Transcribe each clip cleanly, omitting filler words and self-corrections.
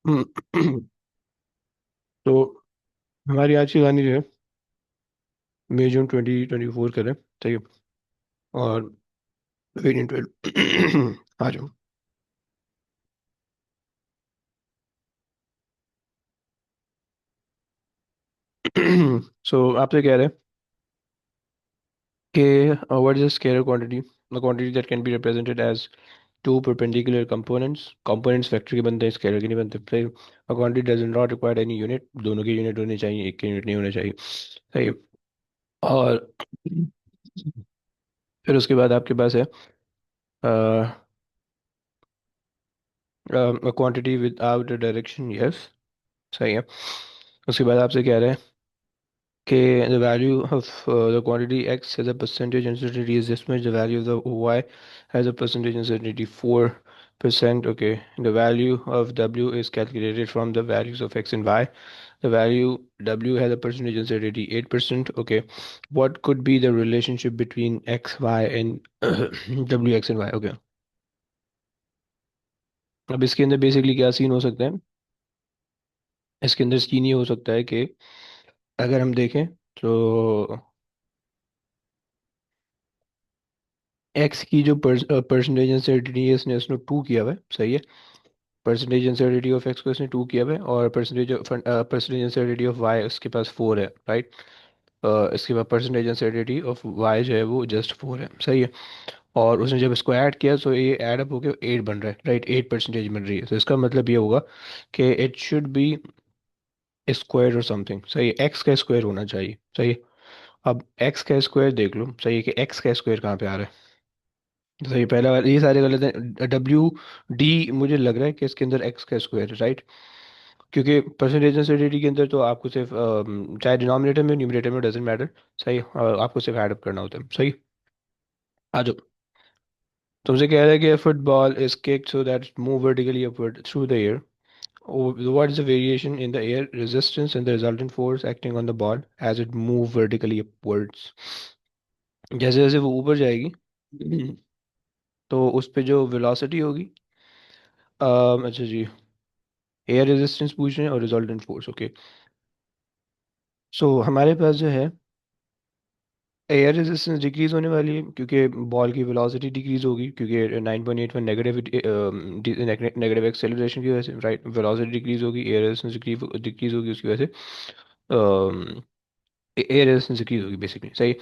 तो हमारी आज की कहानी जो है, मई जून 2024 करें। ठीक है। और वेरिएंट 12 आ जाओ। आपसे कह रहे हैं कि what is a scalar quantity? A quantity that can be represented as two perpendicular components vector के बनते हैं, स्केलर के नहीं बनते। सही। A quantity does not require any unit, दोनों के यूनिट होने चाहिए, एक के यूनिट नहीं होने चाहिए। सही। और फिर उसके बाद आपके पास है क्वांटिटी विदाउट डायरेक्शन। यस। सही है। उसके बाद आपसे कह रहे हैं कि the value of the quantity x has a percentage uncertainty is this much, the value of the y has a percentage uncertainty 4%. Okay, the value of w is calculated from the values of x and y. The value w has a percentage uncertainty 8%. Okay, what could be the relationship between x, y and w, x and y? Okay, अब इसके अंदर basically क्या scene हो सकता है? इसके अंदर scene ये हो सकता है कि अगर हम देखें तो एक्स की जो परसेंटेज अनसर्टिनिटी है, इसने उसने 2 किया हुआ है। सही है। परसेंटेज अनसर्टिनिटी ऑफ एक्स को इसने 2 किया हुआ है, और परसेंटेज अनसर्टिनिटी ऑफ वाई उसके पास 4 है। राइट। इसके बाद परसेंटेज अनसर्टिनिटी ऑफ वाई जो है वो जस्ट 4 है। सही है। और उसने जब इसको ऐड किया तो ये ऐड अप होकर 8 बन रहा है। राइट, 8% बन रही है। तो इसका मतलब ये होगा कि इट शुड बी स्क्वायर और समथिंग। सही है, एक्स का स्क्वायर होना चाहिए। सही है। अब एक्स का स्क्वायर देख लो। सही है कि एक्स का स्क्वायर कहाँ पे आ रहा है? सही, पहला वाला ये सारे गलत हैं। डब्ल्यू डी मुझे लग रहा है कि इसके अंदर एक्स का स्क्वायर है। राइट। क्योंकि परसेंटेज डेंसिटी के अंदर तो आपको सिर्फ चाहे डिनोमिनेटर में न्यूमरेटर में डजेंट मैटर। सही। आपको सिर्फ ऐड अप करना होता है। सही। आ जाओ। तुमसे कह रहा है कि football is kicked so that move vertically upward through the air. What is the variation in the air resistance and the resultant force acting on the ball as it move vertically upwards? जैसे जैसे वो ऊपर जाएगी तो उस पे जो velocity होगी। अच्छा जी, एयर रेजिस्टेंस पूछ रहे हैं और रिजल्टेंट फोर्स। ओके। हमारे पास जो है एयर रेजिस्टेंस डिक्रीज होने वाली है क्योंकि बॉल की वेलोसिटी डिक्रीज होगी, क्योंकि 9.81 नेगेटिव नेगेटिव एक्सेलरेशन की वजह से। राइट, वेलोसिटी डिक्रीज होगी, एयर रेजिस्टेंस डिक्रीज होगी उसकी वजह से। एयर रेजिस्टेंस डिक्रीज होगी बेसिकली। सही।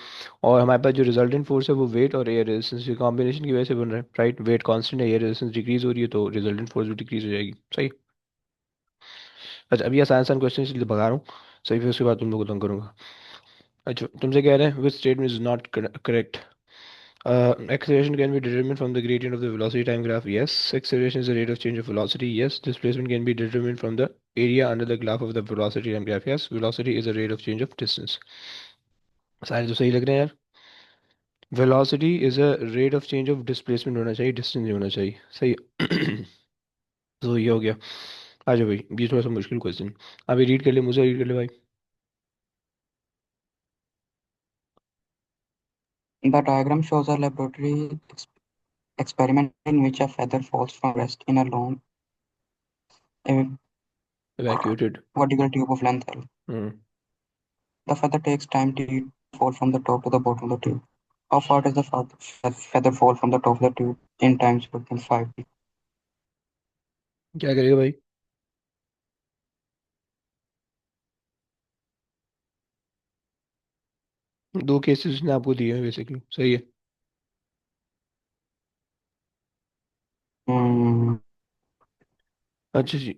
और हमारे पास जो रिजल्टेंट फोर्स है वो वेट और एयर रेजिस्टेंस के कॉम्बिनेशन की वजह से बन रहा है। राइट, वेट कांस्टेंट है, एयर रेजिस्टेंस डिक्रीज हो रही है, तो रिजल्टेंट फोर्स भी डिक्रीज हो जाएगी। सही। अच्छा, अभी आसान आसान क्वेश्चन इसलिए भगा रहा हूँ। सही, फिर उसके बाद तुम लोग को तंग करूंगा। अच्छा, तुमसे कह रहे हैं which statement is not correct? Acceleration can be determined from the gradient of the velocity time graph. Yes. Acceleration is the rate of change of velocity. Yes. Displacement can be determined from the area under the graph of the velocity time graph. Yes. Velocity is the rate of change of distance. सारे तो सही लग रहे हैं यार। Velocity is a rate of change of displacement होना चाहिए, distance नहीं होना चाहिए। सही। तो ये हो गया। आ जाओ भाई, ये थोड़ा सा मुश्किल क्वेश्चन। अभी रीड कर ले, मुझे रीड कर ले भाई। The diagram shows a laboratory experiment in which a feather falls from rest in a long a evacuated. vertical tube of length L. Hmm. The feather takes time t to fall from the top to the bottom of the tube. How far does the feather fall from the top of the tube in time slower than 5t? क्या करेगा भाई? दो cases ने आपको दिए हैं basically. सही है। हम्म, अच्छा जी।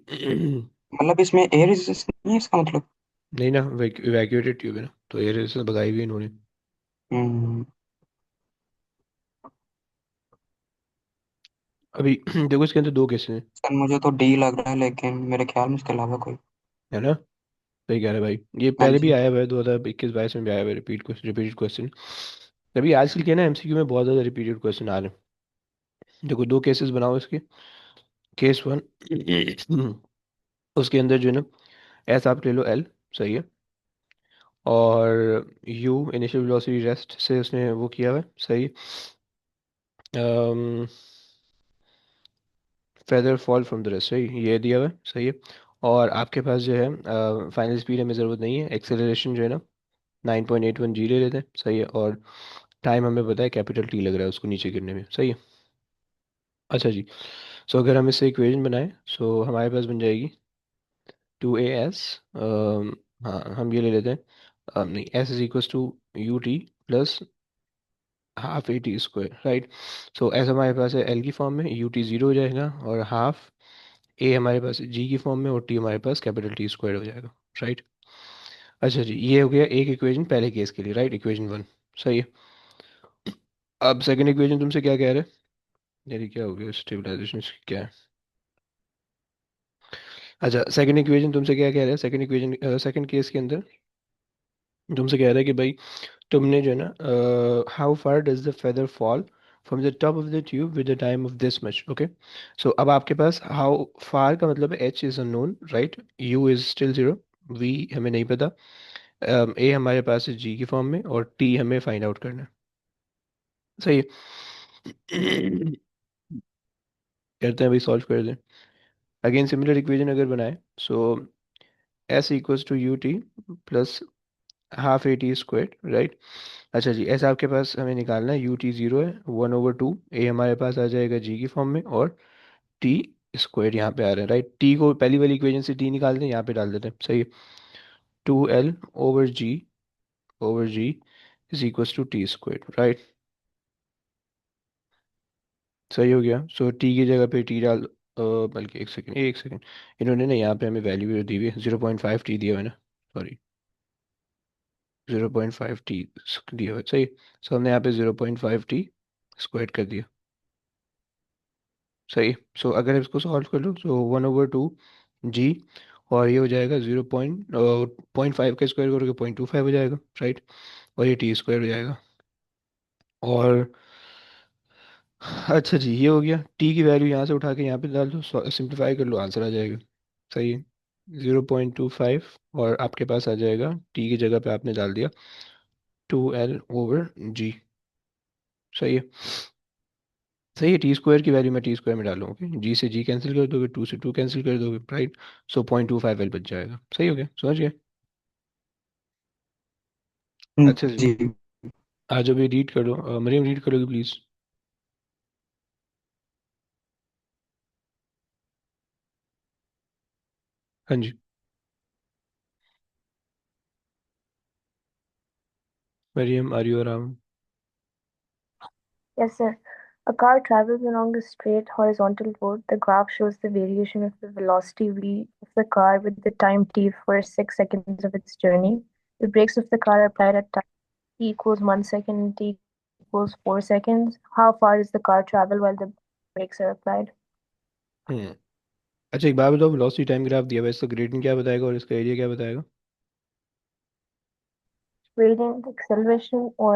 मतलब इसमें एयर रेजिस्टेंस नहीं है इसका मतलब। नहीं ना, इवैक्यूएटेड ट्यूब है ना, तो एयर रेजिस्टेंस बताई हुई है इन्होंने। हम्म, अभी देखो, इसके अंदर दो केसेस हैं। सर मुझे तो डी लग रहा है लेकिन मेरे ख्याल में इसके अलावा कोई। है ना? सही कह रहे हैं भाई, ये हाँ पहले भी जी। आया हुआ है, 2021-22 में भी आया हुआ है, रिपीटेड क्वेश्चन। अभी आजकल क्या है ना, एमसीक्यू में बहुत ज़्यादा रिपीटेड क्वेश्चन आ रहे हैं। देखो, दो केसेस बनाओ इसके। केस वन उसके अंदर जो है ना, एस आप ले लो, एल। सही है। और यू इनिशियल वेलोसिटी रेस्ट से उसने वो किया हुआ है। सही। Feather fall from the rest, सही ये दिया हुआ है, सही है। और आपके पास जो है फाइनल स्पीड हमें ज़रूरत नहीं है, एक्सेलरेशन जो है ना 9.81 जी ले लेते हैं, सही है। और टाइम हमें पता है कैपिटल टी लग रहा है उसको नीचे गिरने में, सही है। अच्छा जी, सो अगर हम इससे इक्वेशन बनाएं, सो हमारे पास बन जाएगी 2as, हाँ हम ये ले लेते हैं, नहीं, s is equal to U T plus half A T square, right. So S हमारे पास है एल की फॉर्म में, यू टी ज़ीरो हो जाएगा, और हाफ ए हमारे पास जी की फॉर्म में, और टी हमारे पास कैपिटल टी स्क्वायर हो जाएगा, राइट। अच्छा जी, ये हो गया एक इक्वेशन पहले केस के लिए, राइट, इक्वेशन वन, सही है। अब सेकंड इक्वेशन तुमसे क्या कह रहे हैं, यानी क्या हो गया स्टेबलाइजेशन क्या है। अच्छा, सेकंड इक्वेशन तुमसे क्या कह रहा है, सेकंड इक्वेशन सेकंड केस के अंदर तुमसे कह रहा है कि भाई तुमने जो है ना, how far does the feather fall from the top of the tube with the time of this much, okay. So अब आपके पास हाउ फार का मतलब है H is unknown, right, U is still zero, V हमें नहीं पता, ए हमारे पास है जी की फॉर्म में, और टी हमें फाइंड आउट करना है, सही है। करते हैं भाई, सॉल्व कर दें। अगेन सिमिलर इक्वेशन अगर बनाए, so S equals to U T plus half A T square, right. अच्छा जी, ऐसा आपके पास हमें निकालना है, यू टी ज़ीरो है, 1/2, ए हमारे पास आ जाएगा जी की फॉर्म में, और टी स्क्वायर यहाँ पे आ रहा है, राइट। टी को पहली वाली इक्वेशन से टी निकालते हैं, यहाँ पे डाल देते हैं, सही है। 2l/g is equal to T square, right, सही हो गया। सो टी की जगह पे टी डाल, बल्कि एक सेकेंड, इन्होंने ना यहाँ पे हमें वैल्यू दी हुई है, 0.5 टी दिया हुआ है ना, सॉरी, 0.5 टी दिया हुआ है, सही। सो हमने यहाँ पे 0.5 टी स्क्वायर कर दिया, सही। सो अगर इसको सॉल्व कर लो, सो 1/2 जी, और ये हो जाएगा 0.5 का स्क्वायर करोगे 0.25 हो जाएगा, राइट। और ये टी स्क्वायर हो जाएगा। और अच्छा जी, ये हो गया, टी की वैल्यू यहाँ से उठा के यहाँ पे डाल दो, सिंप्लीफाई कर लो, आंसर आ जाएगा, सही है। 0.25, और आपके पास आ जाएगा टी की जगह पे आपने डाल दिया 2l/g, सही है। सही है, टी स्क्वायर की वैल्यू मैं टी स्क्वायर में डालूंगा, ओके, जी से जी कैंसिल कर दोगे, टू से टू कैंसिल कर दोगे, राइट। सो 0.25 एल बच जाएगा, सही हो गया, समझ गए। अच्छा जी, जी। आज अभी रीड कर दो, मरियम रीड करोगे प्लीज। हाँ जी, Maryam are you around. Yes, sir. A car travels along a straight horizontal road. The graph shows the variation of the velocity v of the car with the time t for 6 seconds of its journey. The brakes of the car are applied at time t equals 1 second and t equals 4 seconds. How far does the car travel while the brakes are applied? हम्म, अच्छा एक बात बताओ, velocity time graph दिया हुआ है, इसका gradient क्या बताएगा और इसका एरिया क्या बताएगा। Gradient, acceleration, or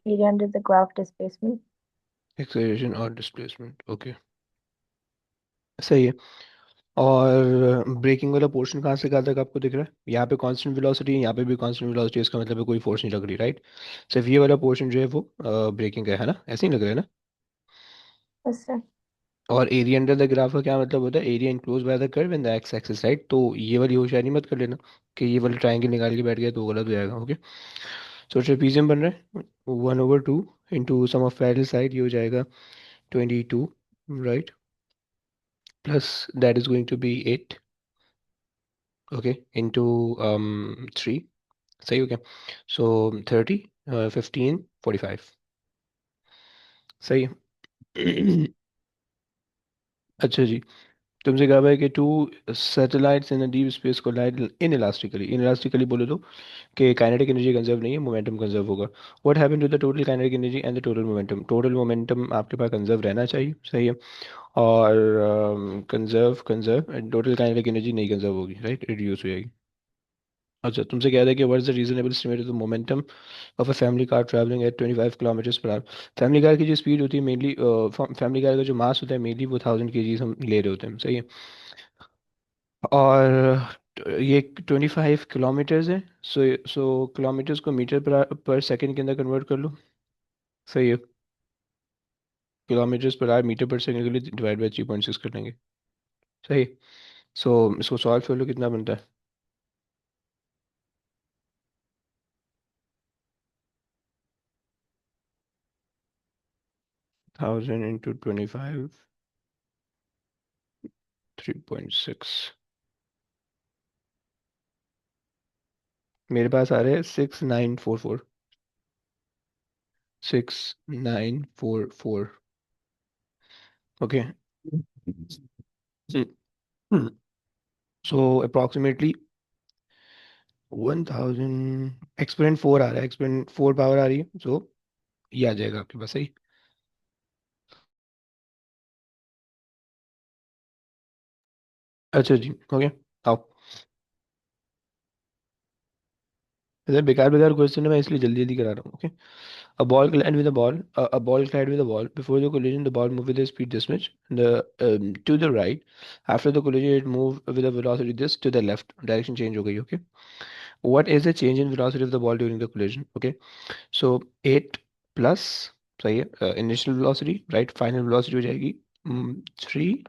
area under the graph displacement? Acceleration और डिस्प्लेसमेंट, ओके, सही है। और ब्रेकिंग वाला पोर्शन कहाँ से कहाँ तक आपको दिख रहा है, यहाँ पे कांस्टेंट वेलोसिटी है, यहाँ पे भी कांस्टेंट वेलोसिटी है, इसका मतलब है कोई फोर्स नहीं लग रही, राइट। सिर्फ ये वाला पोर्शन जो है वो ब्रेकिंग का है ना, ऐसे ही लग रहा है ना। Yes, sir. और एरिया अंडर द ग्राफ का क्या मतलब होता है, area enclose by the curve in the x axis, right. तो ये वाली होशियारी मत कर लेना कि ये वाला ट्रायंगल निकाल के बैठ गया तो गलत हो जाएगा, ओके। सो ट्रेपीजियम बन रहा है 1/2 into sum of parallel side, ये हो जाएगा 22, right, plus that is going to be 8, okay, into 3, सही हो गया। सो 30, 15, 45, सही है। अच्छा जी, तुमसे कहा है कि two satellites in deep space collide inelastically, inelastically बोले तो कि काइनेटिक एनर्जी कंजर्व नहीं है, मोमेंटम कंजर्व होगा। What happen to the total kinetic energy and the total momentum, total momentum आपके पास कंजर्व रहना चाहिए, सही है। और conserve conserve total kinetic energy नहीं कंजर्व होगी, राइट, रिड्यूस हो जाएगी। अच्छा, तुमसे कह रहा है कि what is the reasonable estimate of the momentum of a family car travelling eight 25 kilometre per hour. Family car की जो स्पीड होती है मेनली, फैमिली कार का जो मास होता है मेनली वो 1000 kg हम ले रहे होते हैं, सही है। और ये 25 किलोमीटर्स है, सो किलोमीटर्स को मीटर पर सेकंड के अंदर कन्वर्ट कर लो, सही है। किलोमीटर्स पर आवर मीटर पर सेकंड के लिए डिवाइड बाई 3.6 कर लेंगे। सही। सो इसको सॉल्व कर लो, कितना बनता है? 1000 × 25, 3.6। मेरे पास आ रहे हैं 6944। 6944। ओके। सो अप्रोक्सीमेटली 1000 एक्सपोनेंट 4 आ रहा है, एक्सपोनेंट 4 पावर आ रही है, सो ये आ जाएगा आपके पास। सही। अच्छा जी, ओके। आओ। इधर बेकार बेकार क्वेश्चन है, मैं इसलिए जल्दी जल्दी करा रहा हूँ। Okay. A ball collide with a ball. A ball collide with a ball. Before the collision, the ball moved with a speed this much, to the right. After the collision, it moved with a velocity this to the left. Direction change हो गई. Okay. What is the change in velocity of the ball during the collision? Okay. So 8 plus, सही है, initial velocity, right? Final velocity हो जाएगी 3,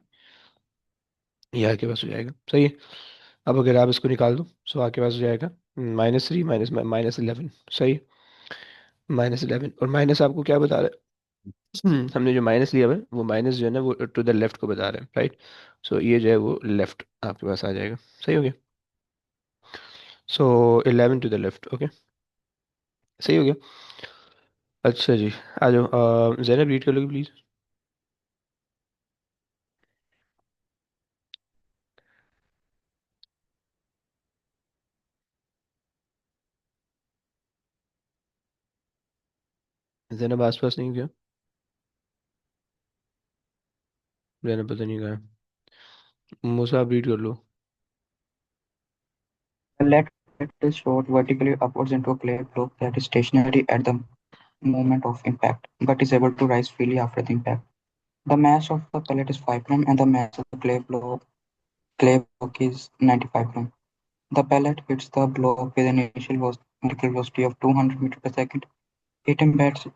ये आपके पास हो जाएगा। सही है। अब अगर आप इसको निकाल दो, सो आपके पास हो जाएगा -3 माइनस 11। सही। -11, और माइनस आपको क्या बता रहा है? हमने जो माइनस लिया हुआ है, वो माइनस जो है ना, वो टू द लेफ्ट को बता रहा है, राइट? सो ये जो है वो लेफ्ट आपके पास आ जाएगा। सही हो गया। सो 11 टू द लेफ्ट। ओके। सही हो गया। अच्छा जी, आ जाओ। जैनब रीड कर लोगे प्लीज? जैनब आसपास नहीं क्या? जैनब पता नहीं कहा है। मूसा आप रीड कर लो। Let is shot vertically upwards into a clay block that is stationary at the moment of impact, but is able to rise freely after the impact. The mass of the pellet is 5 gram and the mass of the clay block is 95 gram. The pellet hits the block with an initial vertical velocity of 200 meters per second. It embeds,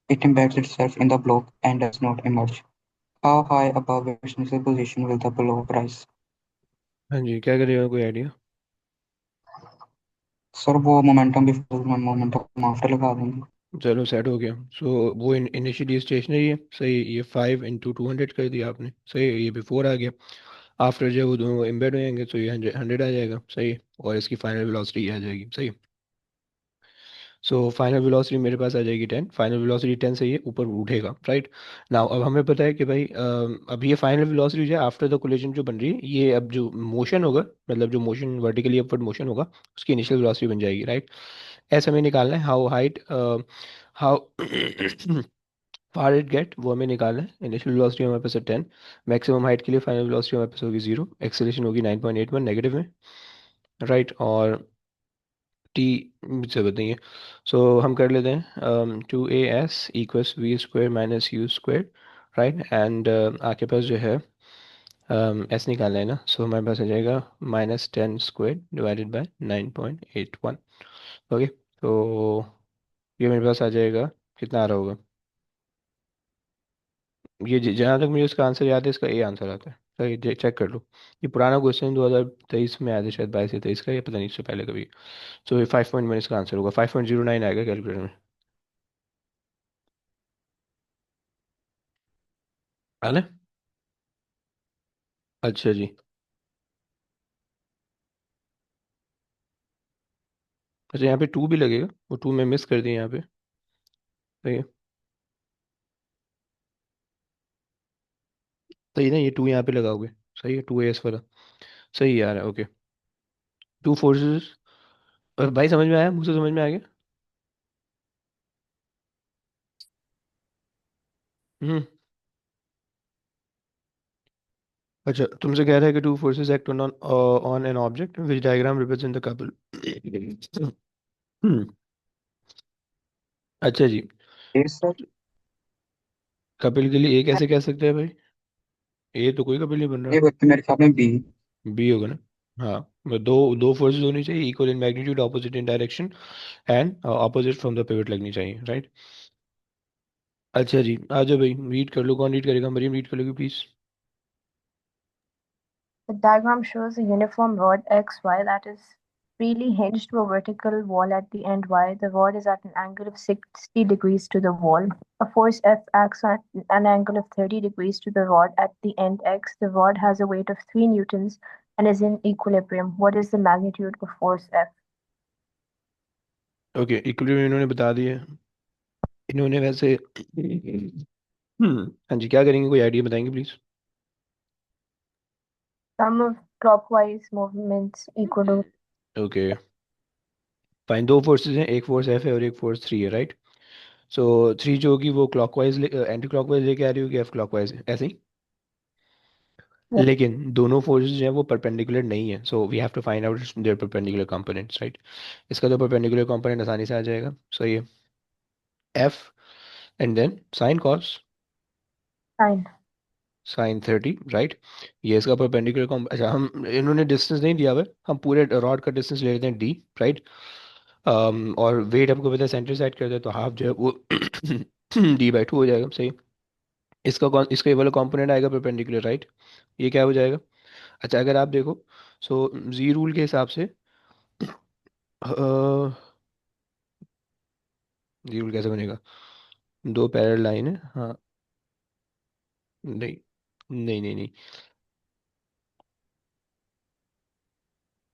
it embeds itself in the block and does not emerge. How high above its initial position will the block rise? हाँ जी, क्या करेगा, कोई idea? Sir वो momentum before momentum after लगा देंगे। चलो set हो गया। सो वो इनिशियली स्टेशनरी है, सही। ये 5 × 200 कर दिया आपने, सही। ये बिफोर आ गया। आफ्टर जब वो दोनों एम्बेड हो जाएंगे तो ये 100 आ जाएगा, सही। और इसकी फाइनल वेलोसिटी ये आ जाएगी, सही। सो फाइनल वेलोसिटी मेरे पास आ जाएगी 10। फाइनल वेलोसिटी 10 से ये ऊपर उठेगा, राइट? नाउ अब हमें पता है कि भाई अब ये फाइनल वेलोसिटी जो है आफ्टर द कोलिजन जो बन रही है, ये अब जो मोशन होगा, मतलब जो मोशन वर्टिकली अपवर्ड मोशन होगा, उसकी इनिशियल वेलोसिटी बन जाएगी, राइट? ऐसा हमें निकालना है, how height, how far it get, वो हमें निकालना है। इनिशियल वेलोसिटी हमारे पास है 10। मैक्सिमम हाइट के लिए फाइनल वेलोसिटी हमारे पास होगी 0। एक्सेलेरेशन होगी 9.81 नेगेटिव में, राइट? और टी से बताइए। सो हम कर लेते हैं 2as = v² - u², right? And आपके पास जो है एस निकालना है ना, सो हमारे पास आ जाएगा -10² डिवाइडेड बाय 9.81। ओके। तो ये मेरे पास आ जाएगा, कितना आ रहा होगा? ये जहाँ तक मुझे इसका आंसर याद है, इसका ए आंसर आता है, सही। चेक कर लो। ये पुराना क्वेश्चन 2023 में आया था शायद, 22 या 23 का, ये पता नहीं, इससे पहले कभी। तो ये 5.1 इसका आंसर होगा, 5.09 आएगा कैलकुलेटर में। है ना? अच्छा जी। अच्छा, यहाँ पे 2 भी लगेगा, वो 2 मैं मिस कर दिया यहाँ पे। सही है। सही ना, ये 2 यहाँ पे लगाओगे। सही है, 2as वाला। सही यार है, ओके। 2 फोर्सेस। भाई समझ में आया, मुझसे समझ में आ गया। हम्म। अच्छा, तुमसे कह रहा है कि 2 forces act on on an object which diagram represent the couple. Hmm. अच्छा जी। ए सर, कपिल के लिए ए कैसे कह सकते हैं भाई? ए तो कोई कपिल नहीं बन ये रहा। बच्चे मेरे ख्याल में बी। बी होगा ना? हाँ। दो दो फोर्सेस होनी चाहिए, equal in magnitude, opposite in direction, and opposite from the pivot लगनी चाहिए, राइट? अच्छा जी, आ जाओ भाई, रीड कर लो। कौन रीड करेगा? मरीम रीड कर लोगी please? The diagram shows a uniform rod XY that is freely hinged to a vertical wall at the end Y. The rod is at an angle of 60 degrees to the wall. A force F acts at an angle of 30 degrees to the rod at the end X. The rod has a weight of 3 newtons and is in equilibrium. What is the magnitude of force F? Okay, equilibrium इन्होंने बता दिया। इन्होंने वैसे हाँ जी, क्या करेंगे, कोई idea बताएंगे please? Sum of clockwise movements equal to okay, fine. दो फोर्सेस हैं, एक फोर्स एफ है और एक फोर्स थ्री है, राइट? सो थ्री जो होगी वो क्लॉकवाइज एंटी क्लॉकवाइज लेके आ रही होगी, एफ क्लॉकवाइज ऐसे ही। लेकिन दोनों फोर्सेस जो है वो परपेंडिकुलर नहीं है, so we have to find out their perpendicular components, right? इसका तो परपेंडिकुलर कंपोनेंट आसानी से आ जाएगा। सो ये F and then sine cos sine. Sine 30, right? ये इसका परपेंडिकुलर अच्छा, हम इन्होंने डिस्टेंस नहीं दिया हुआ है, हम पूरे रॉड का डिस्टेंस ले लेते हैं डी, राइट? और वेट हमको पता है सेंटर साइड कर दे तो हाफ जो है वो D/2 हो जाएगा, सही। इसका ये वाला कंपोनेंट आएगा परपेंडिकुलर, राइट? ये क्या हो जाएगा? अच्छा, अगर आप देखो, सो जी रूल के हिसाब से जी रूल कैसे बनेगा? दो पैरेलल लाइन है, हाँ। नहीं नहीं नहीं नहीं,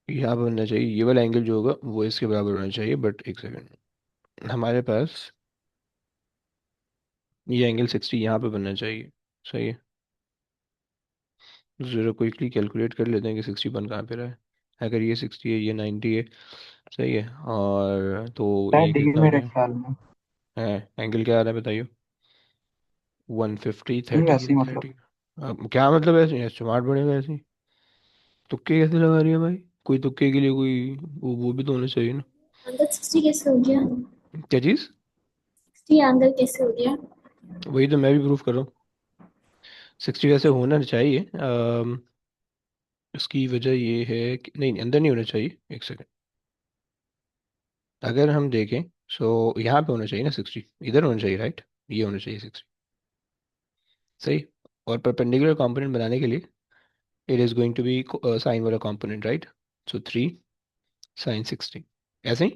यहाँ पर बनना चाहिए, ये वाला एंगल जो होगा वो इसके बराबर होना चाहिए, बट एक सेकंड, हमारे पास ये एंगल 60 यहाँ पे बनना चाहिए, सही है। ज़रा क्विकली कैलकुलेट कर लेते हैं कि 60 बन कहाँ पे रहा है। अगर ये 60 है, ये 90 है, सही है, और तो है ये डी कितना हो मेरे गया ख्याल में। है? एंगल क्या आ रहा है बताइए? 150, नहीं 30 वैसे ही मतलब। 30। अब क्या मतलब ऐसे स्मार्ट बनेगा ऐसे? तुक्के कैसे लगा रही है भाई? कोई तुक्के के लिए कोई वो भी तो होना चाहिए ना। अंदर 60 कैसे हो गया? क्या चीज़? 60 अंदर कैसे हो गया? वही तो मैं भी प्रूफ कर रहा हूँ। 60 वैसे होना चाहिए, इसकी वजह ये है कि नहीं नहीं, अंदर नहीं होना चाहिए, एक सेकंड। अगर हम देखें, सो यहाँ पे होना चाहिए ना 60, इधर होना चाहिए, राइट? ये होना चाहिए 60, सही। और परपेंडिकुलर कंपोनेंट बनाने के लिए it is going to be sine वाला कंपोनेंट, राइट? सो 3 sin 60, ऐसे ही।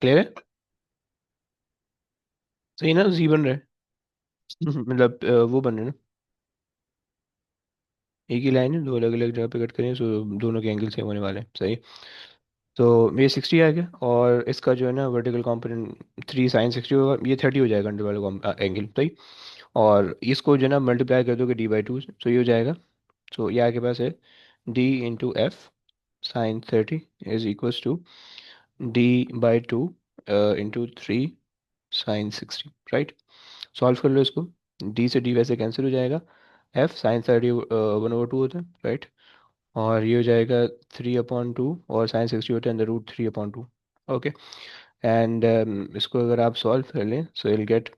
क्लियर है? सही ना, जी बन रहा है। मतलब वो बन रहा है ना, एक ही लाइन है, दो अलग अलग जगह पे कट करें, सो दोनों के एंगल सेम होने वाले हैं, सही। तो ये 60 आ गया, और इसका जो है ना वर्टिकल कंपोनेंट 3 sin 60 होगा, ये 30 हो जाएगा अंडर वाला एंगल, सही। और इसको जो है ना मल्टीप्लाई कर दोगे D/2, सो ये हो जाएगा। सो ये आपके पास है D/F sin 30 is equals to D/2 into 3 sin 60, right? Solve कर लो इसको। D से D वैसे कैंसिल हो जाएगा, F sin 30 1/2 होता है, राइट? और ये हो जाएगा 3/2, और sin 60 होता है √3/2। ओके, एंड इसको अगर आप सॉल्व कर लें, सो विल गेट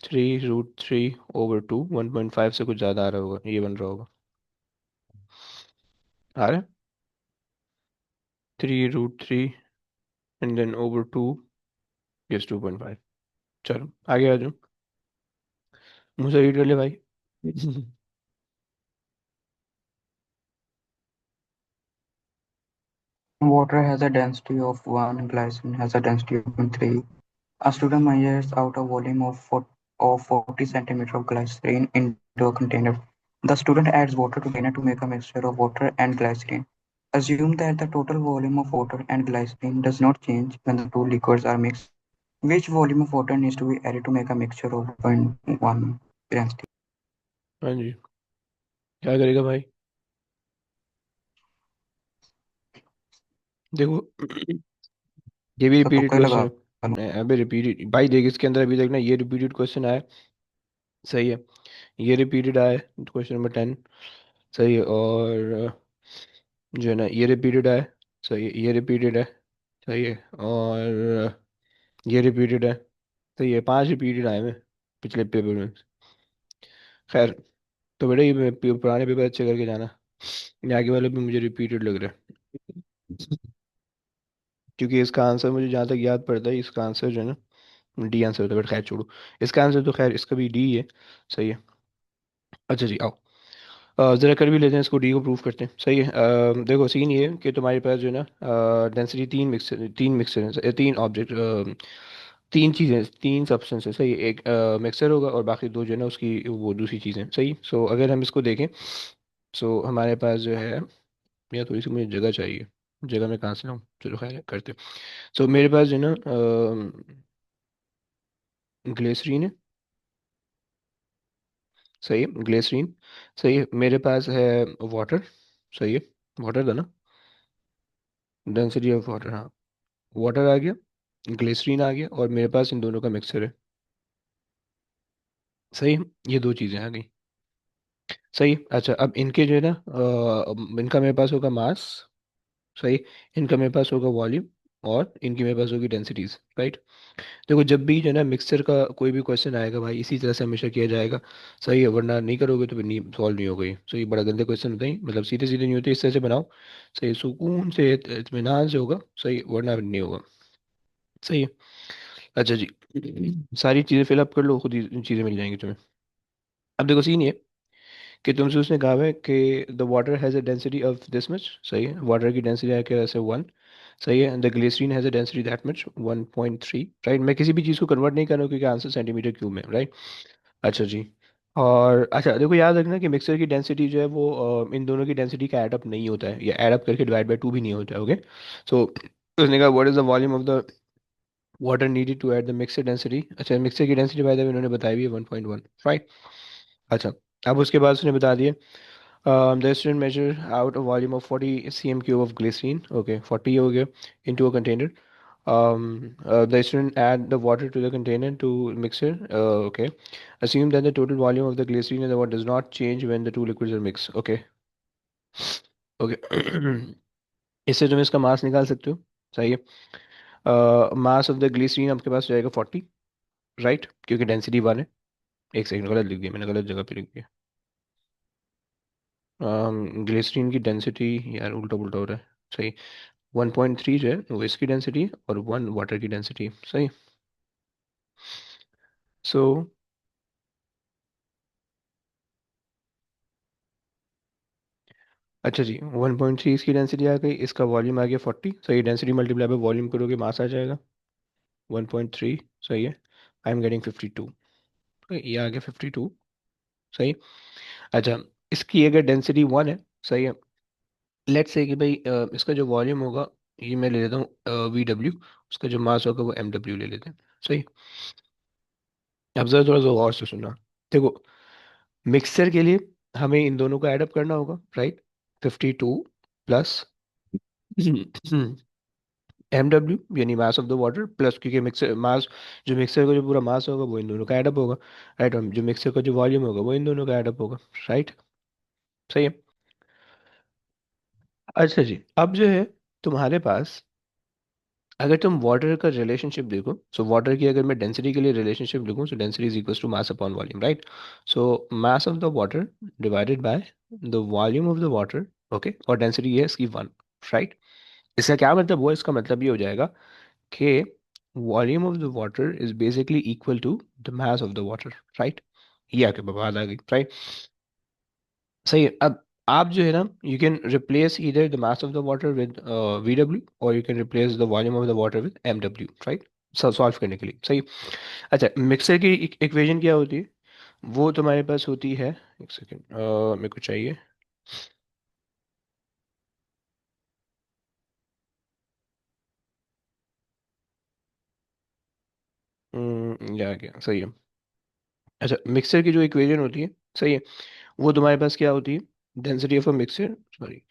3√3/2, 1.5 से कुछ ज़्यादा आ रहा होगा, ये बन रहा होगा। आ रहा है 3√3 एंड देन ओवर 2 gives 2.5। चलो आगे आ जाओ, मुझे रीड कर ले भाई। Water has a density of 1, glycerin has a density of 3. A student measures out a volume of 40 centimeter of glycerin into a container. The student adds water to container to make a mixture of water and glycerin. Assume that the total volume of water and glycerin does not change when the two liquids are mixed. Which volume of water needs to be added to make a mixture of 1 density? हाँ जी, क्या करेगा भाई? देखो, ये भी तो repeated तुक्का ही लगा क्वेश्चन लो। है, अबे रिपीटेड भाई, देख इसके अंदर अभी तक ना ये रिपीटेड क्वेश्चन आया, सही है। ये रिपीटेड आया क्वेश्चन नंबर 10, सही है। और जो है ना ये रिपीटेड आया, सही है, ये रिपीटेड है, सही है। और ये रिपीटेड है, सही है। 5 रिपीटेड आए हैं पिछले पेपर में। खैर, तो बेटा ये पुराने पेपर अच्छे करके जाना, ये आगे वाले भी मुझे रिपीटेड लग रहा है। क्योंकि इसका आंसर मुझे जहाँ तक याद पड़ता है, इसका आंसर जो है ना डी आंसर होता है, बट खैर छोड़ो। इसका आंसर तो खैर इसका भी डी है, सही है। अच्छा जी, आओ। ज़रा कर भी लेते हैं इसको, डी को प्रूव करते हैं। सही है। देखो सीन ये है कि तुम्हारे पास जो है ना डेंसिटी तीन मिक्सर तीन ऑब्जेक्ट तीन चीज़ें, तीन सब्सटेंस है। सही है। एक मिक्सर होगा और बाकी दो जो है ना उसकी वो दूसरी चीज़ें। सही। सो अगर हम इसको देखें, सो हमारे पास जो है, या थोड़ी सी मुझे जगह चाहिए, जगह मैं कहाँ से लाऊँ, चलो खैर करते। सो मेरे पास जो है ना ग्लिसरीन है। सही है, ग्लिसरीन। सही है। मेरे पास है वाटर। सही है, वाटर था ना, डेंसिटी ऑफ वाटर, हाँ। वाटर आ गया, ग्लिसरीन आ गया, और मेरे पास इन दोनों का मिक्सचर है। सही है, ये दो चीज़ें आ गई। सही है। अच्छा, अब इनके जो है ना इनका मेरे पास होगा मास। सही। इनका मेरे पास होगा वॉल्यूम, और इनकी मेरे पास होगी डेंसिटीज। राइट। देखो जब भी जो है ना मिक्सचर का कोई भी क्वेश्चन आएगा भाई, इसी तरह से हमेशा किया जाएगा। सही है, वरना नहीं करोगे तो फिर नहीं सॉल्व नहीं होगा ये। सही, बड़ा गंदे क्वेश्चन होते हैं, मतलब सीधे सीधे नहीं होते, इस तरह से बनाओ। सही, सुकून से इत्मीनान से होगा। सही, वरना फिर नहीं होगा। सही है। अच्छा जी, सारी चीज़ें फिलअप कर लो, खुद ही चीज़ें मिल जाएंगी तुम्हें। अब देखो सीन ये कि तुमसे उसने कहा है कि the water has a density of this much. सही है, वाटर की डेंसिटी है क्या, ऐसे 1। सही है, the glycerine has a density that much, 1.3। Right, मैं किसी भी चीज़ को कन्वर्ट नहीं कर रहा हूँ क्योंकि आंसर सेंटीमीटर क्यूब में। राइट। अच्छा जी। और अच्छा देखो, याद रखना कि मिक्सर की डेंसिटी जो है वो इन दोनों की डेंसिटी का एडअप नहीं होता है, या एडअप करके डिवाइड बाई 2 भी नहीं होता है। ओके। सो उसने कहा what is the volume of the water needed to add the mixer density. अच्छा, मिक्सर की डेंसिटी बाय द वे उन्होंने बताई भी है 1.1। राइट। अच्छा, अब उसके बाद उसने बता दिया the student measure out a volume of 40 cm cube of glycerine. Okay, 40 हो गया, into a container. The student add the water to the container to mixer. Okay. Assume that the total volume of the glycerine and the water does not change when the two liquids are mixed. Okay. Okay. इससे तुम इसका मास निकाल सकते हो। सही है। मास of the glycerine आपके पास जाएगा 40। राइट, क्योंकि डेंसिटी 1 है। एक सेकंड, गलत लिख दिया मैंने, गलत जगह पे लिख दिया। ग्लिसरीन की डेंसिटी, यार उल्टा पुल्टा हो रहा है। सही। 1.3 जो है वो इसकी डेंसिटी, और 1 वाटर की डेंसिटी। सही। सो अच्छा जी, 1.3 इसकी डेंसिटी आ गई, इसका वॉल्यूम आ गया 40। सही, डेंसिटी मल्टीप्लाई बाय वॉल्यूम करोगे मास आ जाएगा 1.3। सही है। आई एम गेटिंग 52। ये आ गया 52। सही। अच्छा, इसकी अगर डेंसिटी 1 है, सही है, लेट्स से कि भाई इसका जो वॉल्यूम होगा, ये मैं ले लेता हूँ VW, उसका जो मास होगा वो MW ले लेते हैं। सही। अब जरा थोड़ा सा गौर से सुनना। देखो, मिक्सचर के लिए हमें इन दोनों को ऐड अप करना होगा। राइट। 52 प्लस MW यानी मास ऑफ द वाटर, प्लस क्योंकि मिक्सर मास, जो मिक्सर का जो पूरा मास होगा वो इन दोनों का ऐड अप होगा। राइट, और जो मिक्सर का जो वॉल्यूम होगा वो इन दोनों का ऐड अप होगा। राइट। सही है। अच्छा जी, अब जो है तुम्हारे पास, अगर तुम वाटर का रिलेशनशिप देखो, सो वाटर की अगर मैं डेंसिटी के लिए रिलेशनशिप लिखूं, so density is equals to mass upon volume. Right. So mass of the water divided by the volume of the water. Okay, और डेंसिटी है इसकी 1। राइट। इसका क्या मतलब हुआ, इसका मतलब ये हो जाएगा कि volume of the water is basically equal to the mass of the water. Right. ये आके बात आ गई। राइट। सही है। अब आप जो है ना, you can replace either the mass of the water with VW, और you can replace the volume of the water with MW। Right, solve करने के लिए। सही। अच्छा, मिक्सर की इक्वेशन क्या होती है, वो तुम्हारे पास होती है, एक सेकेंड मेरे को चाहिए। ये आ गया। सही है। अच्छा, मिक्सर की जो इक्वेशन होती है, सही है, वो तुम्हारे पास क्या होती है, density of a mixer, sorry,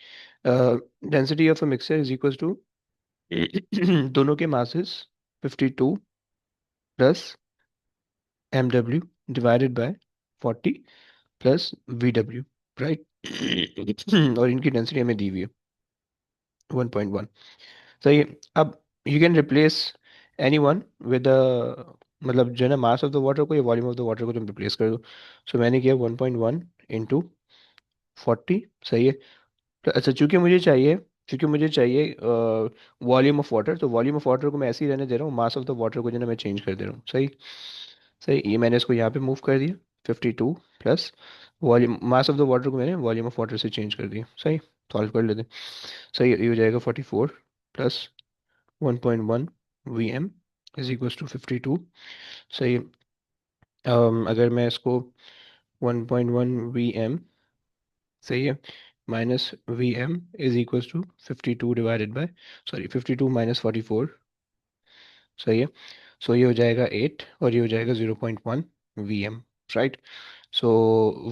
density of a mixer is equal to दोनों के masses 52 plus MW divided by 40 plus VW। Right. और इनकी डेंसिटी हमें दी हुई है 1.1। सही है। अब you can replace any one with मतलब जो है ना मास ऑफ द वाटर को या वॉल्यूम ऑफ द वाटर को तुम रिप्लेस कर दो। सो मैंने किया 1.1 इंटू 40। सही है। तो अच्छा, चूंकि मुझे चाहिए वॉल्यूम ऑफ वाटर, तो वॉल्यूम ऑफ वाटर को मैं ऐसे ही रहने दे रहा हूँ, मास ऑफ द वाटर को जो है ना मैं चेंज कर दे रहा हूँ। सही। सही, ये मैंने इसको यहाँ पे मूव कर दिया। 52 plus volume, mass of the water को मैंने वॉल्यूम ऑफ वाटर से चेंज कर दिया। सही, सॉल्व कर लेते हैं। सही, ये हो जाएगा 44 plus 1.1 V M is equals to 52। सही। अगर मैं इसको 1.1 वी एम, सही है, minus V M is equals to 52 divided by, sorry 52 minus 44। सही है। सो ये हो जाएगा 8 और ये हो जाएगा 0.1 V M, right. So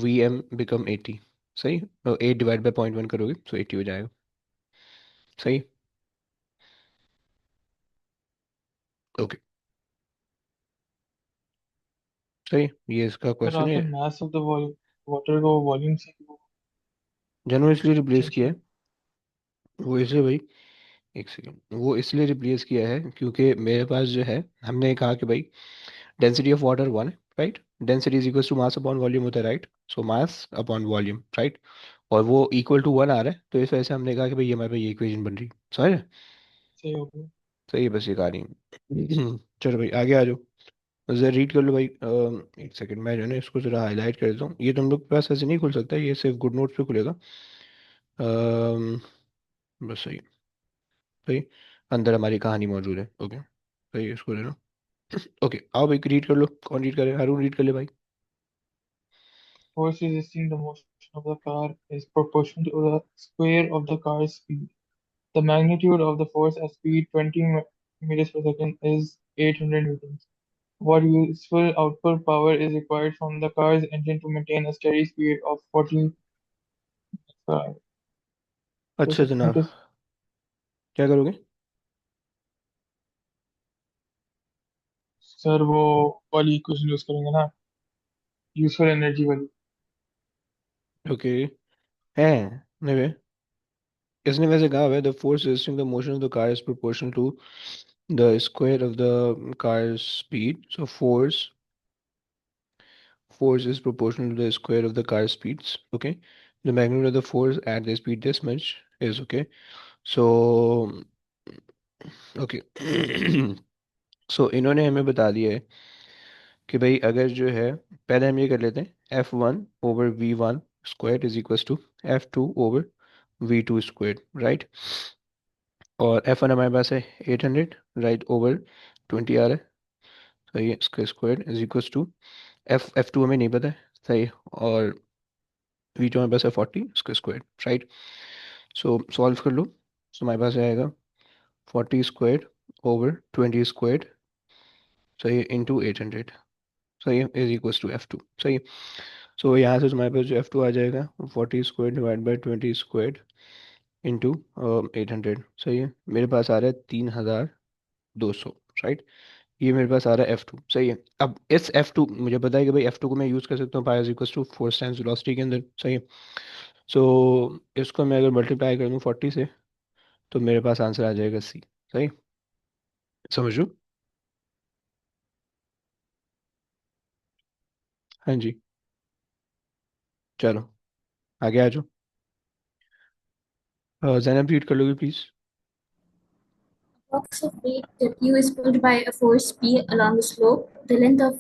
V M become 80। सही। 8 डिवाइड बाय 0.1 करोगे तो 80 हो जाएगा। सही। ओके। सही, ये इसका सर क्वेश्चन है। आपने मास ऑफ द वाटर को वॉल्यूम से क्यों जनरल इसलिए रिप्लेस चेंज किया है, किया? वो इसलिए भाई, एक सेकेंड, वो इसलिए रिप्लेस किया है क्योंकि मेरे पास जो है, हमने कहा कि भाई डेंसिटी ऑफ वाटर 1 है, right. Density is equal to mass upon volume होता है, right. So mass upon volume, right. और वो इक्वल टू 1 आ रहा है, तो इस वजह से हमने कहा कि भाई ये हमारे पास ये इक्वेशन बन रही है। समझ रहे? सही हो गया। सही है, बस ये कहानी है। चलो भाई आगे आ जाओ। जरा रीड कर लो भाई। एक सेकंड, मैं जो है ना इसको जरा हाईलाइट कर देता हूँ। ये तुम लोग के पास ऐसे नहीं खुल सकता, ये सिर्फ गुड नोट्स पे खुलेगा। अम, बस सही। सही। अंदर हमारी कहानी मौजूद है। ओके। सही है, इसको लेना। ओके, आओ भाई रीड कर लो। कौन रीड करे? हारून रीड कर ले भाई। Force resisting the motion of the car is proportional to the square of the car's speed. The magnitude of the force at speed 20 meters per second is 800 newtons. What useful output power is required from the car's engine to maintain a steady speed of 40 per hour? तो अच्छा इसमें जनाब, तो क्या करोगे? Sir वो वाली equation use करेंगे ना, यूजफुल एनर्जी वाली। ओके। है, नहीं वे, इसने वैसे कहा हुआ है the force resisting the motion of the car is proportional to the square of the car speed. So force is proportional to the square of the car speeds. Okay, the magnitude of the force at the speed this much is okay. So okay. सो इन्होंने हमें बता दिया है कि भाई अगर जो है, पहले हम ये कर लेते हैं, F1/V1 square is equal to F2/V2 square, right. और F1 हमारे पास है 800, राइट, ओवर 20 आ रहा है। सही है, इसका square is equal to F2 हमें नहीं पता है। सही। और V2 हमारे पास है 40, इसका स्क्वायर, राइट। सो सॉल्व कर लो। सो हमारे पास आएगा 40 स्क्वायर/20 स्क्वायर, सही है, इंटू 800। सही है, इज इक्वल टू F2। सही है। सो यहाँ से तुम्हारे पास जो F2 आ जाएगा 40 square divide by 20 square into 800। सही है, मेरे पास आ रहा है 3200, राइट। ये मेरे पास आ रहा है F2। सही है। अब इस F2 मुझे पता है कि भाई F2 को मैं यूज़ कर सकता हूँ pi is equal to force times velocity के अंदर। सही है। सो इसको मैं अगर मल्टीप्लाई कर दूँ 40 से, तो मेरे पास आंसर आ जाएगा सी। सही, समझ लो। हाँ जी, चलो आगे आ जाओ। जैनब रीड कर लोगे please? Box of weight W is pulled by a force P along the slope. The length of